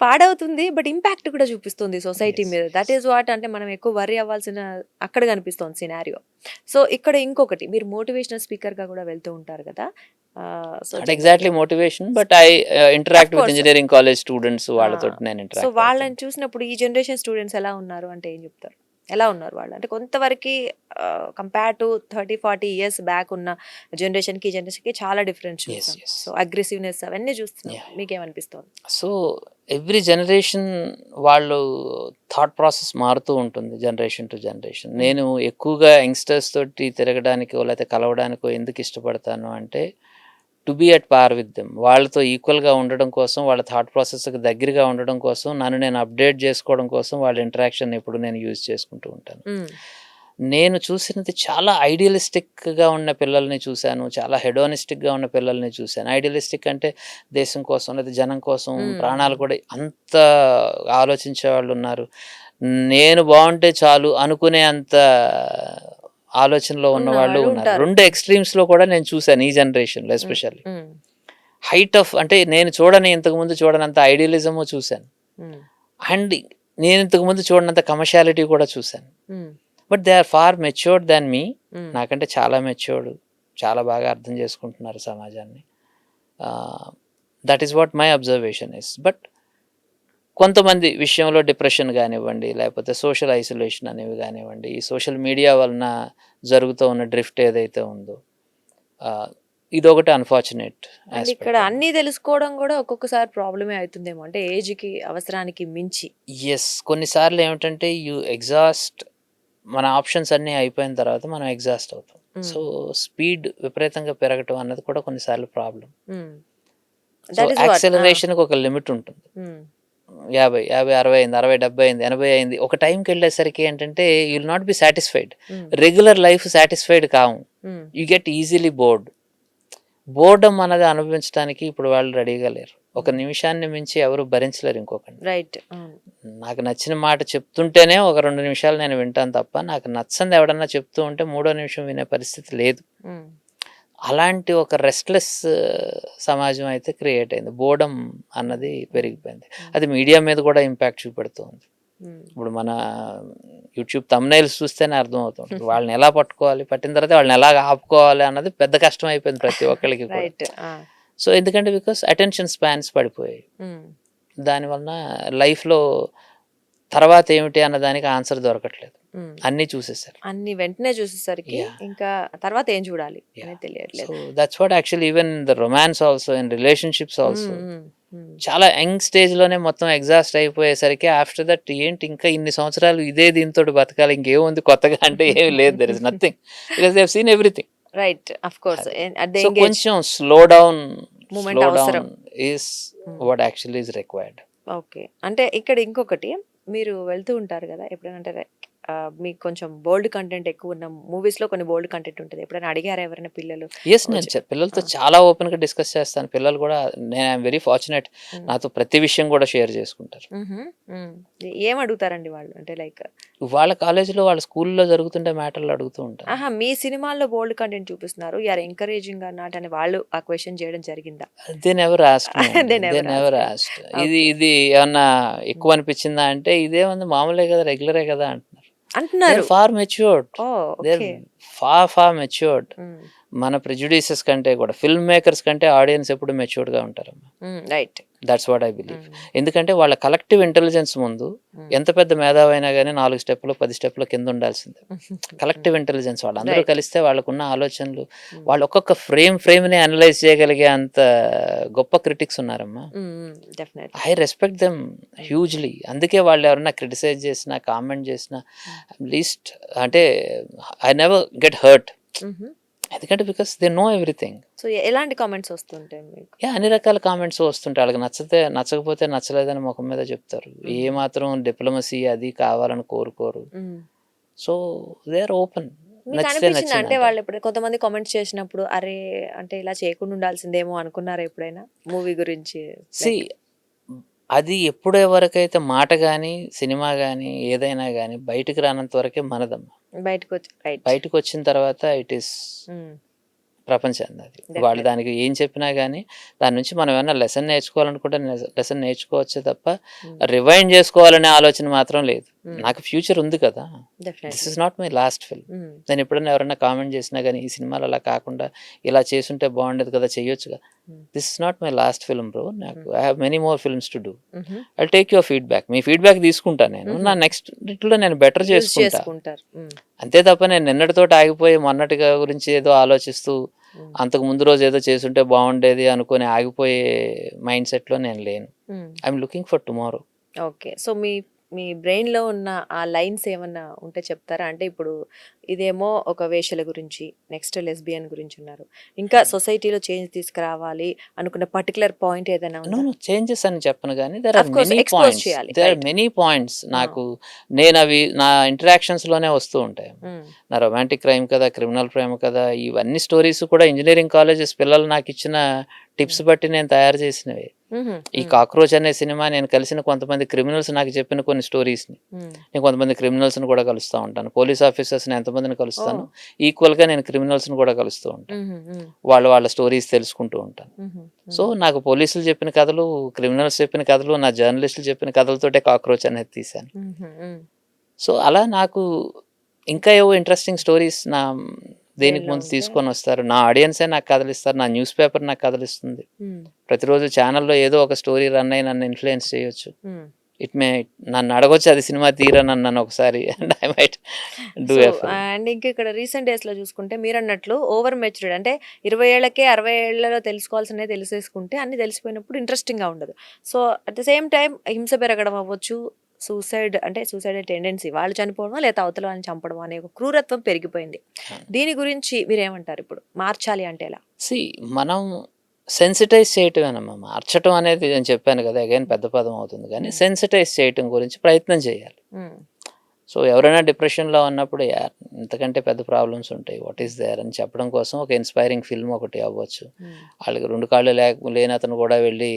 పాడవుతుంది. బట్ ఇంపాక్ట్ కూడా చూపిస్తుంది సొసైటీ Yes, మీద. That yes. ఈస్ వాట్ అంటే మనం ఎక్కువ వర్రీ అవ్వాల్సిన అక్కడ కనిపిస్తోంది సినారియో. సో ఇక్కడ ఇంకొకటి మీరు మోటివేషనల్ స్పీకర్ గా కూడా వెళ్తూ ఉంటారు కదా. So not exactly motivation, but I interact with engineering college students, వాళ్ళతోటి నేను సో ఇంటరాక్ట్ వాళ్ళని చూసినప్పుడు ఈ జనరేషన్ స్టూడెంట్స్ ఎలా ఉన్నారు అంటే ఏం చెప్తారు? ఎలా ఉన్నారు వాళ్ళు? అంటే కొంతవరకు కంపేర్ టు 30-40 ఇయర్స్ బ్యాక్ ఉన్న జనరేషన్కి ఈ జనరేషన్కి చాలా డిఫరెన్స్ Yes, చూస్తాం. yes. సో అగ్రెసివ్నెస్ అవన్నీ చూస్తున్నాం. Yeah. మీకేమనిపిస్తుంది? సో ఎవ్రీ జనరేషన్ వాళ్ళు థాట్ ప్రాసెస్ మారుతూ ఉంటుంది జనరేషన్ టు జనరేషన్. నేను ఎక్కువగా యంగ్స్టర్స్ తోటి తిరగడానికో లేకపోతే కలవడానికో ఎందుకు ఇష్టపడతాను అంటే to be at par with them. వాళ్ళతో ఈక్వల్గా ఉండడం కోసం, వాళ్ళ థాట్ ప్రాసెస్కి దగ్గరగా ఉండడం కోసం, నన్ను నేను అప్డేట్ చేసుకోవడం కోసం వాళ్ళ ఇంటరాక్షన్ ఎప్పుడు నేను యూజ్ చేసుకుంటూ ఉంటాను. నేను చూసినది చాలా ఐడియలిస్టిక్గా ఉన్న పిల్లల్ని చూశాను, చాలా హెడోనిస్టిక్గా ఉన్న పిల్లల్ని చూశాను. ఐడియలిస్టిక్ అంటే దేశం కోసం లేదా జనం కోసం ప్రాణాలు కూడా అంత ఆలోచించే వాళ్ళు ఉన్నారు. నేను బాగుంటే చాలు అనుకునే అంత ఆలోచనలో ఉన్న వాళ్ళు ఉన్నారు. ఉంటారు. రెండు ఎక్స్ట్రీమ్స్లో కూడా నేను చూశాను ఈ జనరేషన్లో ఎస్పెషల్లీ. హైట్ ఆఫ్ అంటే నేను చూడని ఇంతకుముందు చూడనంత ఐడియలిజము చూశాను, అండ్ నేను ఇంతకుముందు చూడనంత కమర్షియాలిటీ కూడా చూశాను. But they are far matured than me. నాకంటే చాలా మెచ్యూర్డ్, చాలా బాగా అర్థం చేసుకుంటున్నారు సమాజాన్ని. That is what my observation is. But కొంతమంది విషయంలో డిప్రెషన్ కానివ్వండి, లేకపోతే సోషల్ ఐసోలేషన్ అనేవి కానివ్వండి, ఈ సోషల్ మీడియా వలన జరుగుతూ ఉన్న డ్రిఫ్ట్ ఏదైతే ఉందో ఇదొకటి అన్ఫార్చునేట్. ఇక్కడ అన్నీ తెలుసుకోవడం కూడా ఒక్కొక్కసారి ప్రాబ్లమే అవుతుందేమో, అంటే ఏజ్కి అవసరానికి మించి. ఎస్, కొన్నిసార్లు ఏమిటంటే ఎగ్జాస్ట్, మన ఆప్షన్స్ అన్నీ అయిపోయిన తర్వాత మనం ఎగ్జాస్ట్ అవుతాం. సో స్పీడ్ విపరీతంగా పెరగటం అన్నది కూడా కొన్నిసార్లు ప్రాబ్లం. సో యాక్సెలరేషన్కి ఒక లిమిట్ ఉంటుంది. 50, 60 అయింది, 60, 70 అయింది, 80 అయింది. ఒక టైంకి వెళ్ళేసరికి ఏంటంటే you will not be satisfied. Regular life satisfied కావు. You get easily bored. Boredom అన్నది అనుభవించడానికి ఇప్పుడు వాళ్ళు రెడీగా లేరు. ఒక నిమిషాన్ని మించి ఎవరు భరించలేరు ఇంకొకటి. రైట్. నాకు నచ్చిన మాట చెప్తుంటేనే ఒక 2 నిమిషాలు నేను వింటాను తప్ప, నాకు నచ్చంది ఎవడన్నా చెప్తూ ఉంటే 3వ నిమిషం వినే పరిస్థితి లేదు. అలాంటి ఒక రెస్ట్లెస్ సమాజం అయితే క్రియేట్ అయింది. బోర్డమ్ అన్నది పెరిగిపోయింది. అది మీడియా మీద కూడా ఇంపాక్ట్ చూపెడుతుంది. ఇప్పుడు మన యూట్యూబ్ థంబ్నైల్స్ చూస్తేనే అర్థమవుతుంది వాళ్ళని ఎలా పట్టుకోవాలి, పట్టిన తర్వాత వాళ్ళని ఎలా ఆపుకోవాలి అన్నది పెద్ద కష్టం అయిపోయింది ప్రతి ఒక్కరికి కూడా. సో ఎందుకంటే బికాస్ అటెన్షన్ స్పాన్స్ పడిపోయాయి. దానివల్ల లైఫ్లో తర్వాత ఏమిటి అన్న దానికి ఆన్సర్ దొరకట్లేదు. అన్నీ చూసేసారు, అన్ని వెంటనే చూసేసరికి ఇంకా తర్వాత ఏం చూడాలి అనేది తెలియట్లేదు. So that's what actually even in the romance also, in relationships also చాలా యంగ్ స్టేజ్ లోనే మొత్తం ఎగ్జాస్ట్ అయిపోయేసరికి ఆఫ్టర్ దట్ ఏంటి ఇంకా ఇన్ని సంవత్సరాలు ఇదే దీంతో బతకాలి, ఇంకేముంది కొత్తగా అంటే ఏమి లేదు. There is nothing, because they have seen everything. Right, of course. So కొంచెం slow down is what actually is required. Okay. అంటే ఇక్కడ ఇంకొకటి, మీరు వెళ్తూ ఉంటారు కదా ఎప్పుడైనా, అంటే మీకు కొంచెం బోల్డ్ కంటెంట్ ఎక్కువ ఉన్న మూవీస్ లో కొన్ని బోల్డ్ కంటెంట్ ఉంటుంది. ఎప్పుడైనా అడిగారా ఎవరైనా పిల్లలు? ఎస్, నేను పిల్లలతో చాలా ఓపెన్ గా డిస్కస్ చేస్తాను. పిల్లలు కూడా, నేను ఐఎమ్ వెరీ ఫార్చునేట్, నాతో ప్రతి విషయం కూడా షేర్ చేసుకుంటారు. ఏం అడుగుతారండి వాళ్ళు? అంటే లైక్ వాళ్ళ కాలేజీలో వాళ్ళ స్కూల్లో జరుగుతుంటే మ్యాటర్లు అడుగుతూ ఉంటారు. మీ సినిమాల్లో బోల్డ్ కంటెంట్ చూపిస్తున్నారు, యూఆర్ ఎంకరేజింగ్ అన్నట్టు అని వాళ్ళు ఆ క్వశ్చన్ చేయడం జరిగిందా? They never asked. ఇది ఏమన్నా ఎక్కువ అనిపించిందా అంటే ఇదేముంది మామూలే కదా, రెగ్యులరే కదా అంటున్నారు. Far matured, far matured. మన ప్రెజుడిసెస్ కంటే కూడా ఫిల్మ్ మేకర్స్ కంటే ఆడియన్స్ ఎప్పుడు మెచ్యూర్డ్ గా ఉంటారమ్మా. Right, that's what I believe. ఎందుకంటే వాళ్ళ కలెక్టివ్ ఇంటెలిజెన్స్ ముందు ఎంత పెద్ద మేధావైనా కానీ 4 స్టెప్లు 10 స్టెప్ల కింద ఉండాల్సిందే. కలెక్టివ్ ఇంటెలిజెన్స్, వాళ్ళందరూ కలిస్తే వాళ్ళకున్న ఆలోచనలు, వాళ్ళు ఒక్కొక్క ఫ్రేమ్ని అనలైజ్ చేయగలిగే అంత గొప్ప క్రిటిక్స్ ఉన్నారమ్మా. I respect them hugely. అందుకే వాళ్ళు ఎవరన్నా క్రిటిసైజ్ చేసినా, కామెంట్ చేసినా, లీస్ట్ అంటే ఐ నెవర్ గెట్ హర్ట్. ఎందుకంటే because they know everything. So ఎలాంటి కామెంట్స్ వస్తుంటాయి మీకు? అన్ని రకాల కామెంట్స్ వస్తుంటాయి. వాళ్ళకి నచ్చకపోతే నచ్చలేదని ముఖం మీద చెప్తారు. ఏ మాత్రం డిప్లొమసీ అది కావాలని కోరుకోరు. So they are open. అంటే వాళ్ళు ఇప్పుడు కొంతమంది కామెంట్స్ చేసినప్పుడు అరే అంటే ఇలా చేయకుండా ఉండాల్సిందేమో అనుకున్నారా ఎప్పుడైనా మూవీ గురించి? అది ఎప్పుడు ఎవరికైతే మాట కానీ సినిమా కానీ ఏదైనా కానీ బయటకు రానంత వరకే మనదమ్మా. బయటకు వచ్చిన తర్వాత ఇట్ ఈస్ ప్రపంచాన్ని అది. వాళ్ళు దానికి ఏం చెప్పినా కానీ దాని నుంచి మనం ఏమైనా లెసన్ నేర్చుకోవాలనుకుంటే లెసన్ నేర్చుకోవచ్చే తప్ప రివైండ్ చేసుకోవాలనే ఆలోచన మాత్రం లేదు. నాకు ఫ్యూచర్ ఉంది కదా, this is not my last film. నేను ఎప్పుడైనా ఎవరైనా కామెంట్ చేసినా కానీ ఈ సినిమాలు అలా కాకుండా ఇలా చేసుంటే బాగుండేది కదా, చెయ్యొచ్చు కదా. This is not my last film bro. నాకు I have many more films to do. I take your feedback. మీ ఫీడ్బ్యాక్ తీసుకుంటా నేను. నా నెక్స్ట్ ఇట్లో నేను బెటర్ చేసుకుంటా అంతే తప్ప నేను నిన్నటితోటి ఆగిపోయి మొన్నటిగా గురించి ఏదో ఆలోచిస్తూ అంతకు ముందు రోజు ఏదో చేసుంటే బాగుండేది అనుకుని ఆగిపోయే మైండ్ సెట్లో నేను లేను. I'm looking for tomorrow. Okay. So మీ మీ బ్రెయిన్‌లో ఉన్న ఆ లైన్స్ ఏమన్నా ఉంటే చెప్తారా? అంటే ఇప్పుడు ఇదేమో ఒక వేశ్యల గురించి, నెక్స్ట్ లెస్బియన్ గురించి ఉన్నారు. ఇంకా సొసైటీలో చేంజ్ తీసుకురావాలి అనుకున్న పర్టిక్యులర్ పాయింట్ ఏదైనా ఉందా? నో చేంజెస్ అని చెప్పను కానీ there are Of course, many expose points. చేయాలి. There are Right. Many points. నాకు నేను అవి నా ఇంటరాక్షన్స్ లోనే వస్తూ ఉంటాయి. నా రొమాంటిక్ క్రైమ్ కదా, క్రిమినల్ ప్రేమ కదా, ఇవన్నీ స్టోరీస్ కూడా ఇంజనీరింగ్ కాలేజెస్ పిల్లలు నాకు ఇచ్చిన టిప్స్ బట్టి నేను తయారు చేసినవి. ఈ కాక్రోచ్ అనే సినిమా నేను కలిసిన కొంతమంది క్రిమినల్స్ నాకు చెప్పిన కొన్ని స్టోరీస్ని. నేను కొంతమంది క్రిమినల్స్ని కూడా కలుస్తూ ఉంటాను. పోలీస్ ఆఫీసర్స్ని ఎంతమందిని కలుస్తాను, ఈక్వల్గా నేను క్రిమినల్స్ని కూడా కలుస్తూ ఉంటాను. వాళ్ళ స్టోరీస్ తెలుసుకుంటూ ఉంటాను. సో నాకు పోలీసులు చెప్పిన కథలు, క్రిమినల్స్ చెప్పిన కథలు, నా జర్నలిస్టులు చెప్పిన కథలతోటే కాక్రోచ్ అనేది తీశాను. సో అలా నాకు ఇంకా ఏవో ఇంట్రెస్టింగ్ స్టోరీస్ నా దేనికి ముందు తీసుకొని వస్తారు. నా ఆడియన్సే నాకు కథలిస్తారు. నా న్యూస్ పేపర్ నాకు కథలిస్తుంది. ప్రతిరోజు ఛానల్లో ఏదో ఒక స్టోరీ రన్ అయ్యి నన్ను ఇన్ఫ్లుయెన్స్ చేయొచ్చు. నన్ను అడగొచ్చు అది సినిమా తీరనన్నాను ఒకసారి. I might do a film. And ఇంకా ఇక్కడ రీసెంట్ డేస్ లో చూసుకుంటే మీరు అన్నట్లు ఓవర్ మెచ్యూర్డ్, అంటే 20 ఏళ్లకే 60 ఏళ్లలో తెలుసుకోవాల్సినవి తెలిసేసుకుంటే అన్ని తెలిసిపోయినప్పుడు ఇంట్రెస్టింగ్ గా ఉండదు. So at the same time హింస పెరగడం అవ్వచ్చు, సూసైడ్ టెండెన్సీ, వాళ్ళు చనిపోవడం లేదా అవతల వాళ్ళని చంపడం అనే ఒక క్రూరత్వం పెరిగిపోయింది. దీని గురించి మీరేమంటారు? ఇప్పుడు మార్చాలి అంటే ఎలా? మనం సెన్సిటైజ్ చేయటమేనమ్మా. మార్చటం అనేది నేను చెప్పాను కదా, అగైన్ పెద్ద పదం అవుతుంది, కానీ సెన్సిటైజ్ చేయటం గురించి ప్రయత్నం చేయాలి. సో ఎవరైనా డిప్రెషన్లో ఉన్నప్పుడు ఇంతకంటే పెద్ద ప్రాబ్లమ్స్ ఉంటాయి, వాట్ ఈస్ దేర్ అని చెప్పడం కోసం ఒక ఇన్స్పైరింగ్ ఫిల్మ్ ఒకటి అవ్వచ్చు. వాళ్ళకి 2 కాళ్ళు లేని అతను కూడా వెళ్ళి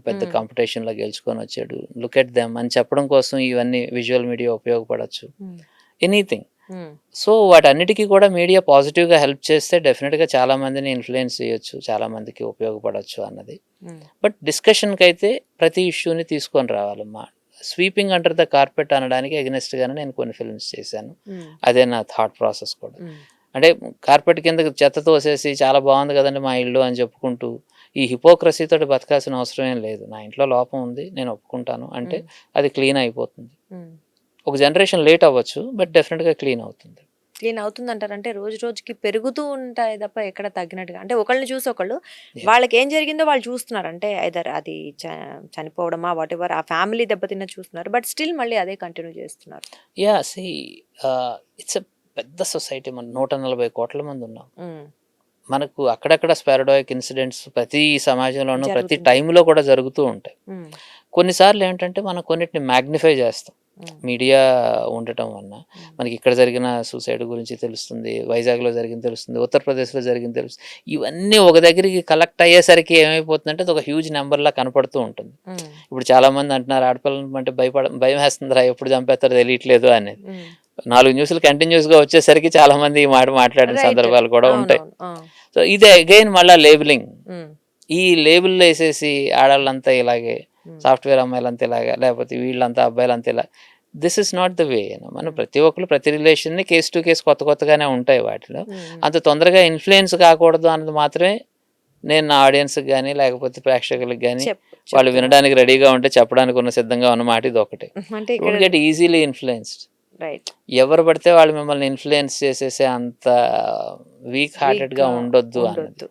పెద్ద కాంపిటీషన్లో గెలుచుకొని వచ్చాడు, లుక్ ఎట్ దెమ్ అని చెప్పడం కోసం ఇవన్నీ విజువల్ మీడియా ఉపయోగపడవచ్చు. ఎనీథింగ్. సో వాటన్నిటికీ కూడా మీడియా పాజిటివ్గా హెల్ప్ చేస్తే డెఫినెట్గా చాలా మందిని ఇన్ఫ్లుయెన్స్ చేయొచ్చు, చాలా మందికి ఉపయోగపడవచ్చు అన్నది. బట్ డిస్కషన్కి అయితే ప్రతి ఇష్యూని తీసుకొని రావాలమ్మా. స్వీపింగ్ అండర్ ద కార్పెట్ అనడానికి అగెనిస్ట్గానే నేను కొన్ని ఫిల్మ్స్ చేశాను. అదే నా థాట్ ప్రాసెస్ కూడా. అంటే కార్పెట్ కింద చెత్త తోసేసి చాలా బాగుంది కదండి మా ఇల్లు అని చెప్పుకుంటూ ఈ హిపోక్రసీతో బతకాల్సిన అవసరం ఏం లేదు. నా ఇంట్లో లోపం ఉంది, నేను ఒప్పుకుంటాను అంటే అది క్లీన్ అయిపోతుంది. ఒక జనరేషన్ లేట్ అవ్వచ్చు, బట్ డెఫినెట్గా క్లీన్ అవుతుంది. క్లీన్ అవుతుంది అంటారంటే రోజు రోజుకి పెరుగుతూ ఉంటాయి తప్ప ఎక్కడ తగ్గినట్టుగా. అంటే ఒకళ్ళని చూసి ఒకళ్ళు వాళ్ళకి ఏం జరిగిందో వాళ్ళు చూస్తున్నారు. అంటే ఐదర్ అది చనిపోవడమా వాట్ ఎవర్, ఆ ఫ్యామిలీ దెబ్బతిన్న చూస్తున్నారు, బట్ స్టిల్ మళ్ళీ అదే కంటిన్యూ చేస్తున్నారు. ఇట్స్ పెద్ద సొసైటీ. మనం 140 కోట్ల మంది ఉన్నాం. మనకు అక్కడక్కడ స్పారడాయిక్ ఇన్సిడెంట్స్ ప్రతి సమాజంలోనూ ప్రతి టైంలో కూడా జరుగుతూ ఉంటాయి. కొన్నిసార్లు ఏంటంటే మనం కొన్నిటిని మ్యాగ్నిఫై చేస్తాం మీడియా ఉండటం వలన. మనకి ఇక్కడ జరిగిన సూసైడ్ గురించి తెలుస్తుంది, వైజాగ్లో జరిగింది తెలుస్తుంది, ఉత్తరప్రదేశ్లో జరిగింది తెలుస్తుంది. ఇవన్నీ ఒక దగ్గరికి కలెక్ట్ అయ్యేసరికి ఏమైపోతుందంటే అది ఒక హ్యూజ్ నెంబర్లా కనపడుతూ ఉంటుంది. ఇప్పుడు చాలా మంది అంటున్నారు ఆడపిల్లలు అంటే భయం వేస్తుందిరా, ఎప్పుడు చంపేస్తారో తెలియట్లేదు అనేది. 4 న్యూస్లు కంటిన్యూస్గా వచ్చేసరికి చాలా మంది ఈ మాట మాట్లాడిన సందర్భాలు కూడా ఉంటాయి. సో ఇది అగైన్ మళ్ళీ లేబులింగ్. ఈ లేబుల్ వేసేసి ఆడవాళ్ళంతా ఇలాగే, సాఫ్ట్వేర్ అమ్మాయిలంతా ఇలాగా, లేకపోతే వీళ్ళంతా అబ్బాయిలంతా ఇలా. This is not the way. మనం ప్రతి ఒక్కరు ప్రతి రిలేషన్ని కేస్ టు కేస్ కొత్తగానే ఉంటాయి. వాటిలో అంత తొందరగా ఇన్ఫ్లుయెన్స్ కాకూడదు అన్నది మాత్రమే నేను నా ఆడియన్స్కి కానీ లేకపోతే ప్రేక్షకులకు కానీ వాళ్ళు వినడానికి రెడీగా ఉంటే చెప్పడానికి ఉన్న సిద్ధంగా ఉన్న మాట ఇది ఒకటే. Don't get easily influenced. ఎవరు పడితే వాళ్ళు మిమ్మల్ని ఇన్ఫ్లుయెన్స్ చేసేసే అంత వీక్ హార్టెడ్గా ఉండొద్దు అన్నది.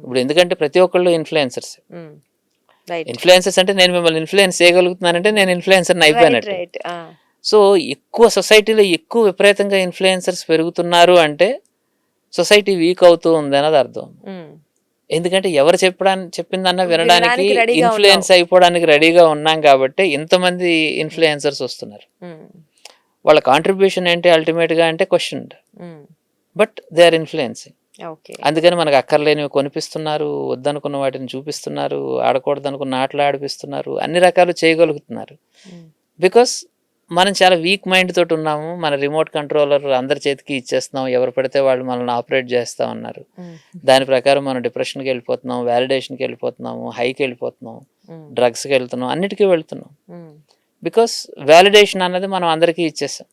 ఇప్పుడు ఎందుకంటే ప్రతి ఒక్కళ్ళు ఇన్ఫ్లుయెన్సర్స్. ఇన్ఫ్లుయెన్సర్స్ అంటే నేను మిమ్మల్ని ఇన్ఫ్లుయెన్స్ చేయగలుగుతున్నానంటే నేను ఇన్ఫ్లుయెన్సర్ని అయిపోయినట్టు. సో ఎక్కువ సొసైటీలో ఎక్కువ విపరీతంగా ఇన్ఫ్లుయెన్సర్స్ పెరుగుతున్నారు అంటే సొసైటీ వీక్ అవుతూ ఉంది అన్నది అర్థం. ఎందుకంటే ఎవరు చెప్పిందన్నా వినడానికి ఇన్ఫ్లుయెన్స్ అయిపోవడానికి రెడీగా ఉన్నాం కాబట్టి ఇంతమంది ఇన్ఫ్లుయెన్సర్స్ వస్తున్నారు. వాళ్ళ కాంట్రిబ్యూషన్ ఏంటి అల్టిమేట్గా అంటే question, but they are influencing. అందుకని మనకు అక్కర్లేనివి కొనిపిస్తున్నారు, వద్దనుకున్న వాటిని చూపిస్తున్నారు, ఆడకూడదు అనుకున్న ఆటలు ఆడిపిస్తున్నారు, అన్ని రకాలు చేయగలుగుతున్నారు. బికాస్ మనం చాలా వీక్ మైండ్ తోటి ఉన్నాము. మన రిమోట్ కంట్రోలర్ అందరి చేతికి ఇచ్చేస్తున్నాం. ఎవరు పడితే వాళ్ళు మనల్ని ఆపరేట్ చేస్తా ఉన్నారు. దాని ప్రకారం మనం డిప్రెషన్‌కి వెళ్ళిపోతున్నాం, వాలిడేషన్‌కి వెళ్ళిపోతున్నాము, హైకి వెళ్ళిపోతున్నాం, డ్రగ్స్‌కి వెళ్తున్నాం, అన్నిటికీ వెళ్తున్నాం. బికాస్ వాలిడేషన్ అన్నది మనం అందరికీ ఇచ్చేసాం.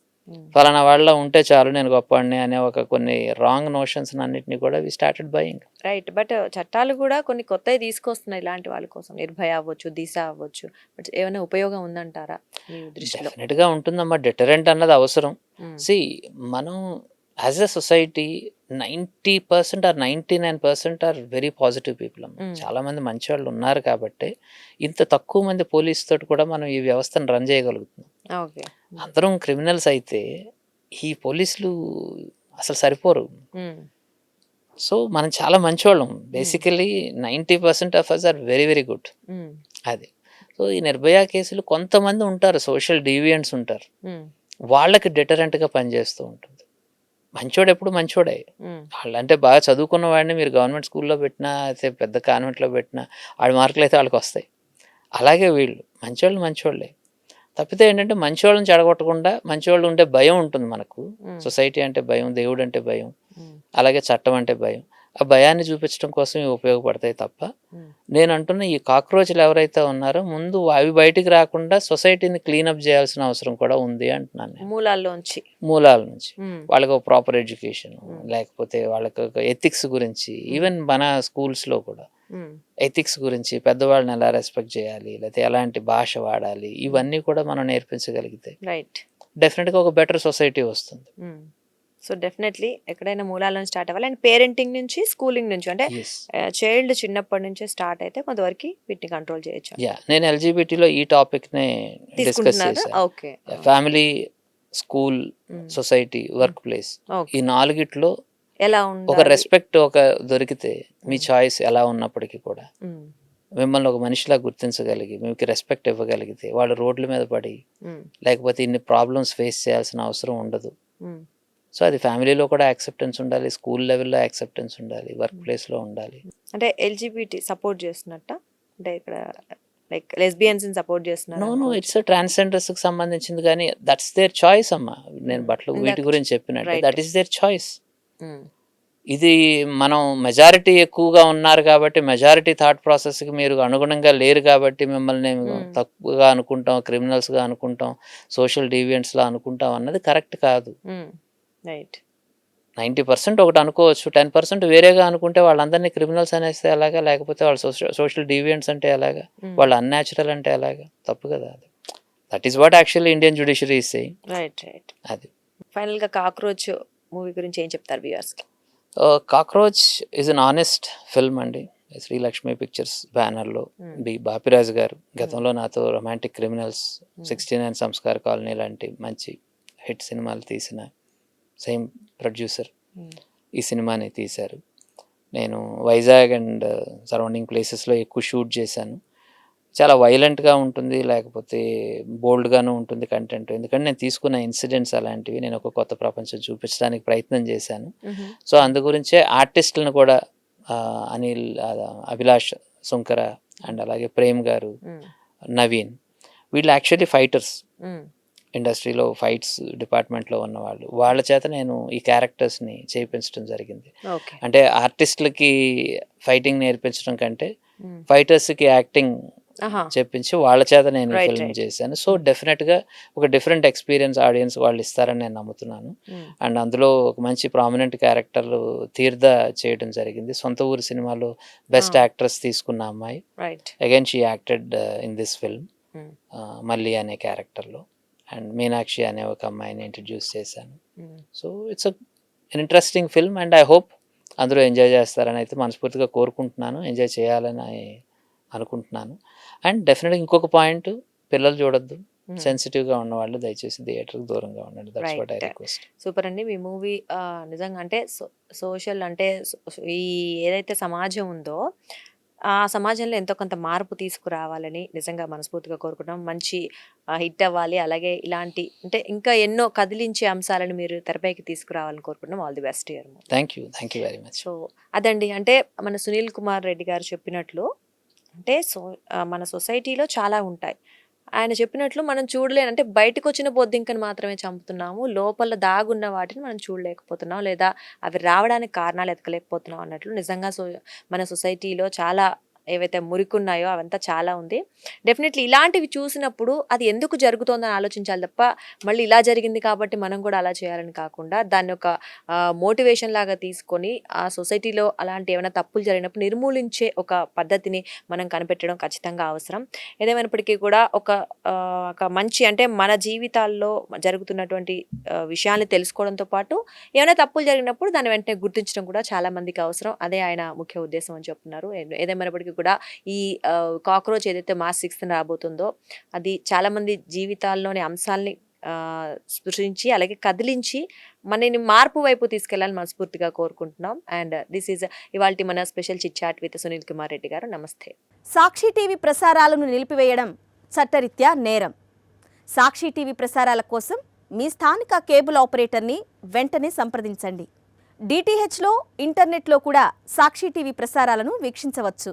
ఫలానా వాళ్ళ ఉంటే చాలు నేను గొప్పవాడిని అనే ఒక కొన్ని రాంగ్ నోషన్స్ అన్నిటిని కూడా we started buying. Right. But చట్టాలు కూడా కొన్ని కొత్తవి తీసుకొస్తున్నాయి ఇలాంటి వాళ్ళ కోసం. నిర్భయ అవ్వచ్చు, దిశ అవ్వచ్చు. బట్ ఏమైనా ఉపయోగం ఉందంటారా మీ దృష్టిలో? డెఫినెట్గా ఉంటుందమ్మా. డెటరెంట్ అన్నది అవసరం. సి మనం as a society 90% or 99% or very positive people అమ్మ. చాలా మంది మంచి వాళ్ళు ఉన్నారు కాబట్టి ఇంత తక్కువ మంది పోలీస్ తోటి కూడా మనం ఈ వ్యవస్థను రన్ చేయగలుగుతున్నాం. ఓకే. అందరం క్రిమినల్స్ అయితే ఈ పోలీసులు అసలు సరిపోరు. సో మనం చాలా మంచివాళ్ళం. Basically 90% of us are very very good. అది. సో ఈ నిర్భయ కేసులు కొంతమంది ఉంటారు, సోషల్ డీవియంట్స్ ఉంటారు, వాళ్ళకి డెటరెంట్గా పనిచేస్తూ ఉంటుంది. మంచోడు ఎప్పుడు మంచోడే. వాళ్ళు అంటే బాగా చదువుకున్న వాడిని మీరు గవర్నమెంట్ స్కూల్లో పెట్టినా అయితే పెద్ద కాన్వెంట్లో పెట్టినా ఆడి మార్కులు అయితే వాళ్ళకి వస్తాయి. అలాగే వీళ్ళు మంచోళ్ళు మంచోళ్ళే. తప్పితే ఏంటంటే మంచివాళ్ళని చెడగొట్టకుండా, మంచివాళ్ళు ఉంటే భయం ఉంటుంది మనకు. సొసైటీ అంటే భయం, దేవుడు అంటే భయం, అలాగే చట్టం అంటే భయం. ఆ భయాన్ని చూపించడం కోసం ఇవి ఉపయోగపడతాయి తప్ప నేను అంటున్న ఈ కాక్రోచ్లు ఎవరైతే ఉన్నారో ముందు అవి బయటికి రాకుండా సొసైటీని క్లీనప్ చేయాల్సిన అవసరం కూడా ఉంది అంటున్నాను నేను. మూలాల నుంచి వాళ్ళకి ఒక ప్రాపర్ ఎడ్యుకేషన్, లేకపోతే వాళ్ళకి ఒక ఎథిక్స్ గురించి, ఈవెన్ మన స్కూల్స్లో కూడా ఎథిక్స్ గురించి, పెద్దవాళ్ళని ఎలా రెస్పెక్ట్ చేయాలి, లేకపోతే ఎలాంటి భాష వాడాలి, ఇవన్నీ కూడా మనం నేర్పించగలిగితే డెఫినెట్గా ఒక బెటర్ సొసైటీ వస్తుంది. సో డెఫినెట్లీ ఎక్కడైనా మూలాలను స్టార్ట్ అవ్వాలి. అండ్ పేరెంటింగ్ నుంచి, స్కూలింగ్ నుంచి, అంటే చైల్డ్ చిన్నప్పటి నుంచే స్టార్ట్ అయితే కొంతవరకు వీటిని కంట్రోల్ చేయొచ్చు. నేను ఎల్జిబిటీలో ఈ టాపిక్ నే డిస్కస్ చేశాను. Family, school, society, work place, ఈ నాలుగిట్లో ఎలా ఒక రెస్పెక్ట్ ఒక దొరికితే మీ చాయిస్ ఎలా ఉన్నప్పటికీ కూడా మిమ్మల్ని ఒక మనిషిలా గుర్తించగలిగి మీకు రెస్పెక్ట్ ఇవ్వగలిగితే వాళ్ళు రోడ్ల మీద పడి లేకపోతే ఇన్ని ప్రాబ్లమ్స్ ఫేస్ చేయాల్సిన అవసరం ఉండదు. సో అది ఫ్యామిలీలో కూడా యాక్సెప్టెన్స్ ఉండాలి, స్కూల్ లెవెల్లో యాక్సెప్టెన్స్ ఉండాలి, వర్క్ ప్లేస్లో ఉండాలి. అంటే ఎల్జిబిటీ సపోర్ట్ చేస్తున్నట్ట, అంటే ఇక్కడ లైక్ లెస్బియన్స్ సపోర్ట్ చేస్తున్నారు? నో, ఇట్స్ ట్రాన్స్జెండర్స్ కి సంబంధించింది, కానీ దట్స్ దేర్ చాయిస్ అమ్మా. నేను బట్టలు వీటి గురించి చెప్పినట్టు దట్ ఈస్ దేర్ చాయిస్. ఇది మనం మెజారిటీ ఎక్కువగా ఉన్నారు కాబట్టి, మెజారిటీ థాట్ ప్రాసెస్కి మీరు అనుగుణంగా లేరు కాబట్టి మిమ్మల్ని తక్కువగా అనుకుంటాం, క్రిమినల్స్గా అనుకుంటాం, సోషల్ డీవియంట్స్లా అనుకుంటాం అన్నది కరెక్ట్ కాదు. 90% ఒకటి అనుకోవచ్చు, 10% వేరేగా అనుకుంటే వాళ్ళందరినీ క్రిమినల్స్ అనేస్తే ఎలాగా, లేకపోతే వాళ్ళు సోషల్ డీవియంట్స్ అంటే ఎలాగా, వాళ్ళు అన్యాచురల్ అంటే ఎలాగా, తప్పు కదా అది. That is what actually Indian judiciary is saying. అది. ఫైనల్గా కాక్రోచ్ మూవీ గురించి ఏం చెప్తారు వ్యూవర్స్కి? Cockroach is an honest film అండి. శ్రీలక్ష్మి పిక్చర్స్ బ్యానర్లో బాపిరాజు గారు గతంలో నాతో రొమాంటిక్ క్రిమినల్స్, 69 సంస్కార కాలనీ లాంటి మంచి హిట్ సినిమాలు తీసిన సేమ్ ప్రొడ్యూసర్ ఈ సినిమాని తీశారు. నేను వైజాగ్ అండ్ సరౌండింగ్ ప్లేసెస్లో ఎక్కువ షూట్ చేశాను. చాలా వైలెంట్గా ఉంటుంది, లేకపోతే బోల్డ్గాను ఉంటుంది కంటెంట్. ఎందుకంటే నేను తీసుకున్న ఇన్సిడెంట్స్ అలాంటివి, నేను ఒక కొత్త ప్రపంచం చూపించడానికి ప్రయత్నం చేశాను. సో అందు గురించే ఆర్టిస్టులను కూడా అనిల్, అభిలాష్ సుంకర అండ్ అలాగే ప్రేమ్ గారు, నవీన్, వీళ్ళు యాక్చువల్లీ ఫైటర్స్, ఇండస్ట్రీలో ఫైట్స్ డిపార్ట్మెంట్లో ఉన్నవాళ్ళు. వాళ్ళ చేత నేను ఈ క్యారెక్టర్స్ని చేయించడం జరిగింది. అంటే ఆర్టిస్టులకి ఫైటింగ్ నేర్పించడం కంటే ఫైటర్స్కి యాక్టింగ్ చెప్పించి వాళ్ళ చేత నేను ఫిల్మ్ చేశాను. సో డెఫినెట్గా ఒక డిఫరెంట్ ఎక్స్పీరియన్స్ ఆడియన్స్ వాళ్ళు ఇస్తారని నేను నమ్ముతున్నాను. అండ్ అందులో ఒక మంచి ప్రామినెంట్ క్యారెక్టర్లు తీర్థ చేయడం జరిగింది. సొంత ఊరు సినిమాలో బెస్ట్ యాక్ట్రెస్ తీసుకున్న అమ్మాయి. Again she acted in this film Malli అనే క్యారెక్టర్లో. అండ్ మీనాక్షి అనే ఒక అమ్మాయిని ఇంట్రడ్యూస్ చేశాను. So it's an interesting film and I hope అందరూ ఎంజాయ్ చేస్తారని అయితే మనస్ఫూర్తిగా కోరుకుంటున్నాను, ఎంజాయ్ చేయాలని అనుకుంటున్నాను. అండ్ డెఫినెట్గా ఇంకొక పాయింట్, పిల్లలు చూడొద్దు, సెన్సిటివ్గా ఉన్న వాళ్ళు దయచేసి థియేటర్కి దూరంగా ఉండండి. That's what I request. Super అండి. మీ మూవీ నిజంగా అంటే సోషల్ అంటే ఈ ఏదైతే సమాజం ఉందో ఆ సమాజంలో ఎంతో కొంత మార్పు తీసుకురావాలని నిజంగా మనస్ఫూర్తిగా కోరుకుంటున్నాం. మంచి హిట్ అవ్వాలి, అలాగే ఇలాంటి అంటే ఇంకా ఎన్నో కదిలించే అంశాలను మీరు తెరపైకి తీసుకురావాలని కోరుకుంటున్నాం. All the best year. Thank you very much. So అదండి, అంటే మన సునీల్ కుమార్ రెడ్డి గారు చెప్పినట్లు అంటే మన సొసైటీలో చాలా ఉంటాయి. ఆయన చెప్పినట్లు మనం అంటే బయటకొచ్చిన బొద్దింకని మాత్రమే చంపుతున్నాము. లోపల దాగున్న వాటిని మనం చూడలేకపోతున్నాం. లేదా అవి రావడానికి కారణాలు ఎతకలేకపోతున్నాం అన్నట్లు నిజంగా మన సొసైటీలో చాలా ఏవైతే మురికున్నాయో అవంతా చాలా ఉంది. డెఫినెట్‌లీ ఇలాంటివి చూసినప్పుడు అది ఎందుకు జరుగుతోందని ఆలోచించాలి తప్ప, మళ్ళీ ఇలా జరిగింది కాబట్టి మనం కూడా అలా చేయాలని కాకుండా దాన్ని ఒక మోటివేషన్ లాగా తీసుకొని ఆ సొసైటీలో అలాంటి ఏమైనా తప్పులు జరిగినప్పుడు నిర్మూలించే ఒక పద్ధతిని మనం కనిపెట్టడం ఖచ్చితంగా అవసరం. ఏదేమైనప్పటికీ కూడా ఒక మంచి అంటే మన జీవితాల్లో జరుగుతున్నటువంటి విషయాల్ని తెలుసుకోవడంతో పాటు ఏమైనా తప్పులు జరిగినప్పుడు దాన్ని వెంటనే గుర్తించడం కూడా చాలా మందికి అవసరం. అదే ఆయన ముఖ్య ఉద్దేశం అని చెప్తున్నారు. ఏదేమైనప్పటికీ కూడా ఈ కాక్రోచ్ ఏదైతే మార్చ్ 6న రాబోతుందో అది చాలా మంది జీవితాల్లోని అంశాల్ని స్పృశించి అలాగే కదిలించి మనని మార్పు వైపు తీసుకెళ్లాలని మనస్ఫూర్తిగా కోరుకుంటున్నాం. అండ్ దిస్ ఈజ్ ఇవాల్టి మన special chit chat with Sunil Kumar Reddy garu. నమస్తే. సాక్షి టీవీ ప్రసారాలను నిలిపివేయడం చట్టరీత్యా నేరం. సాక్షి టీవీ ప్రసారాల కోసం మీ స్థానిక కేబుల్ ఆపరేటర్ని వెంటనే సంప్రదించండి. డిటిహెచ్లో, ఇంటర్నెట్లో కూడా సాక్షి టీవీ ప్రసారాలను వీక్షించవచ్చు.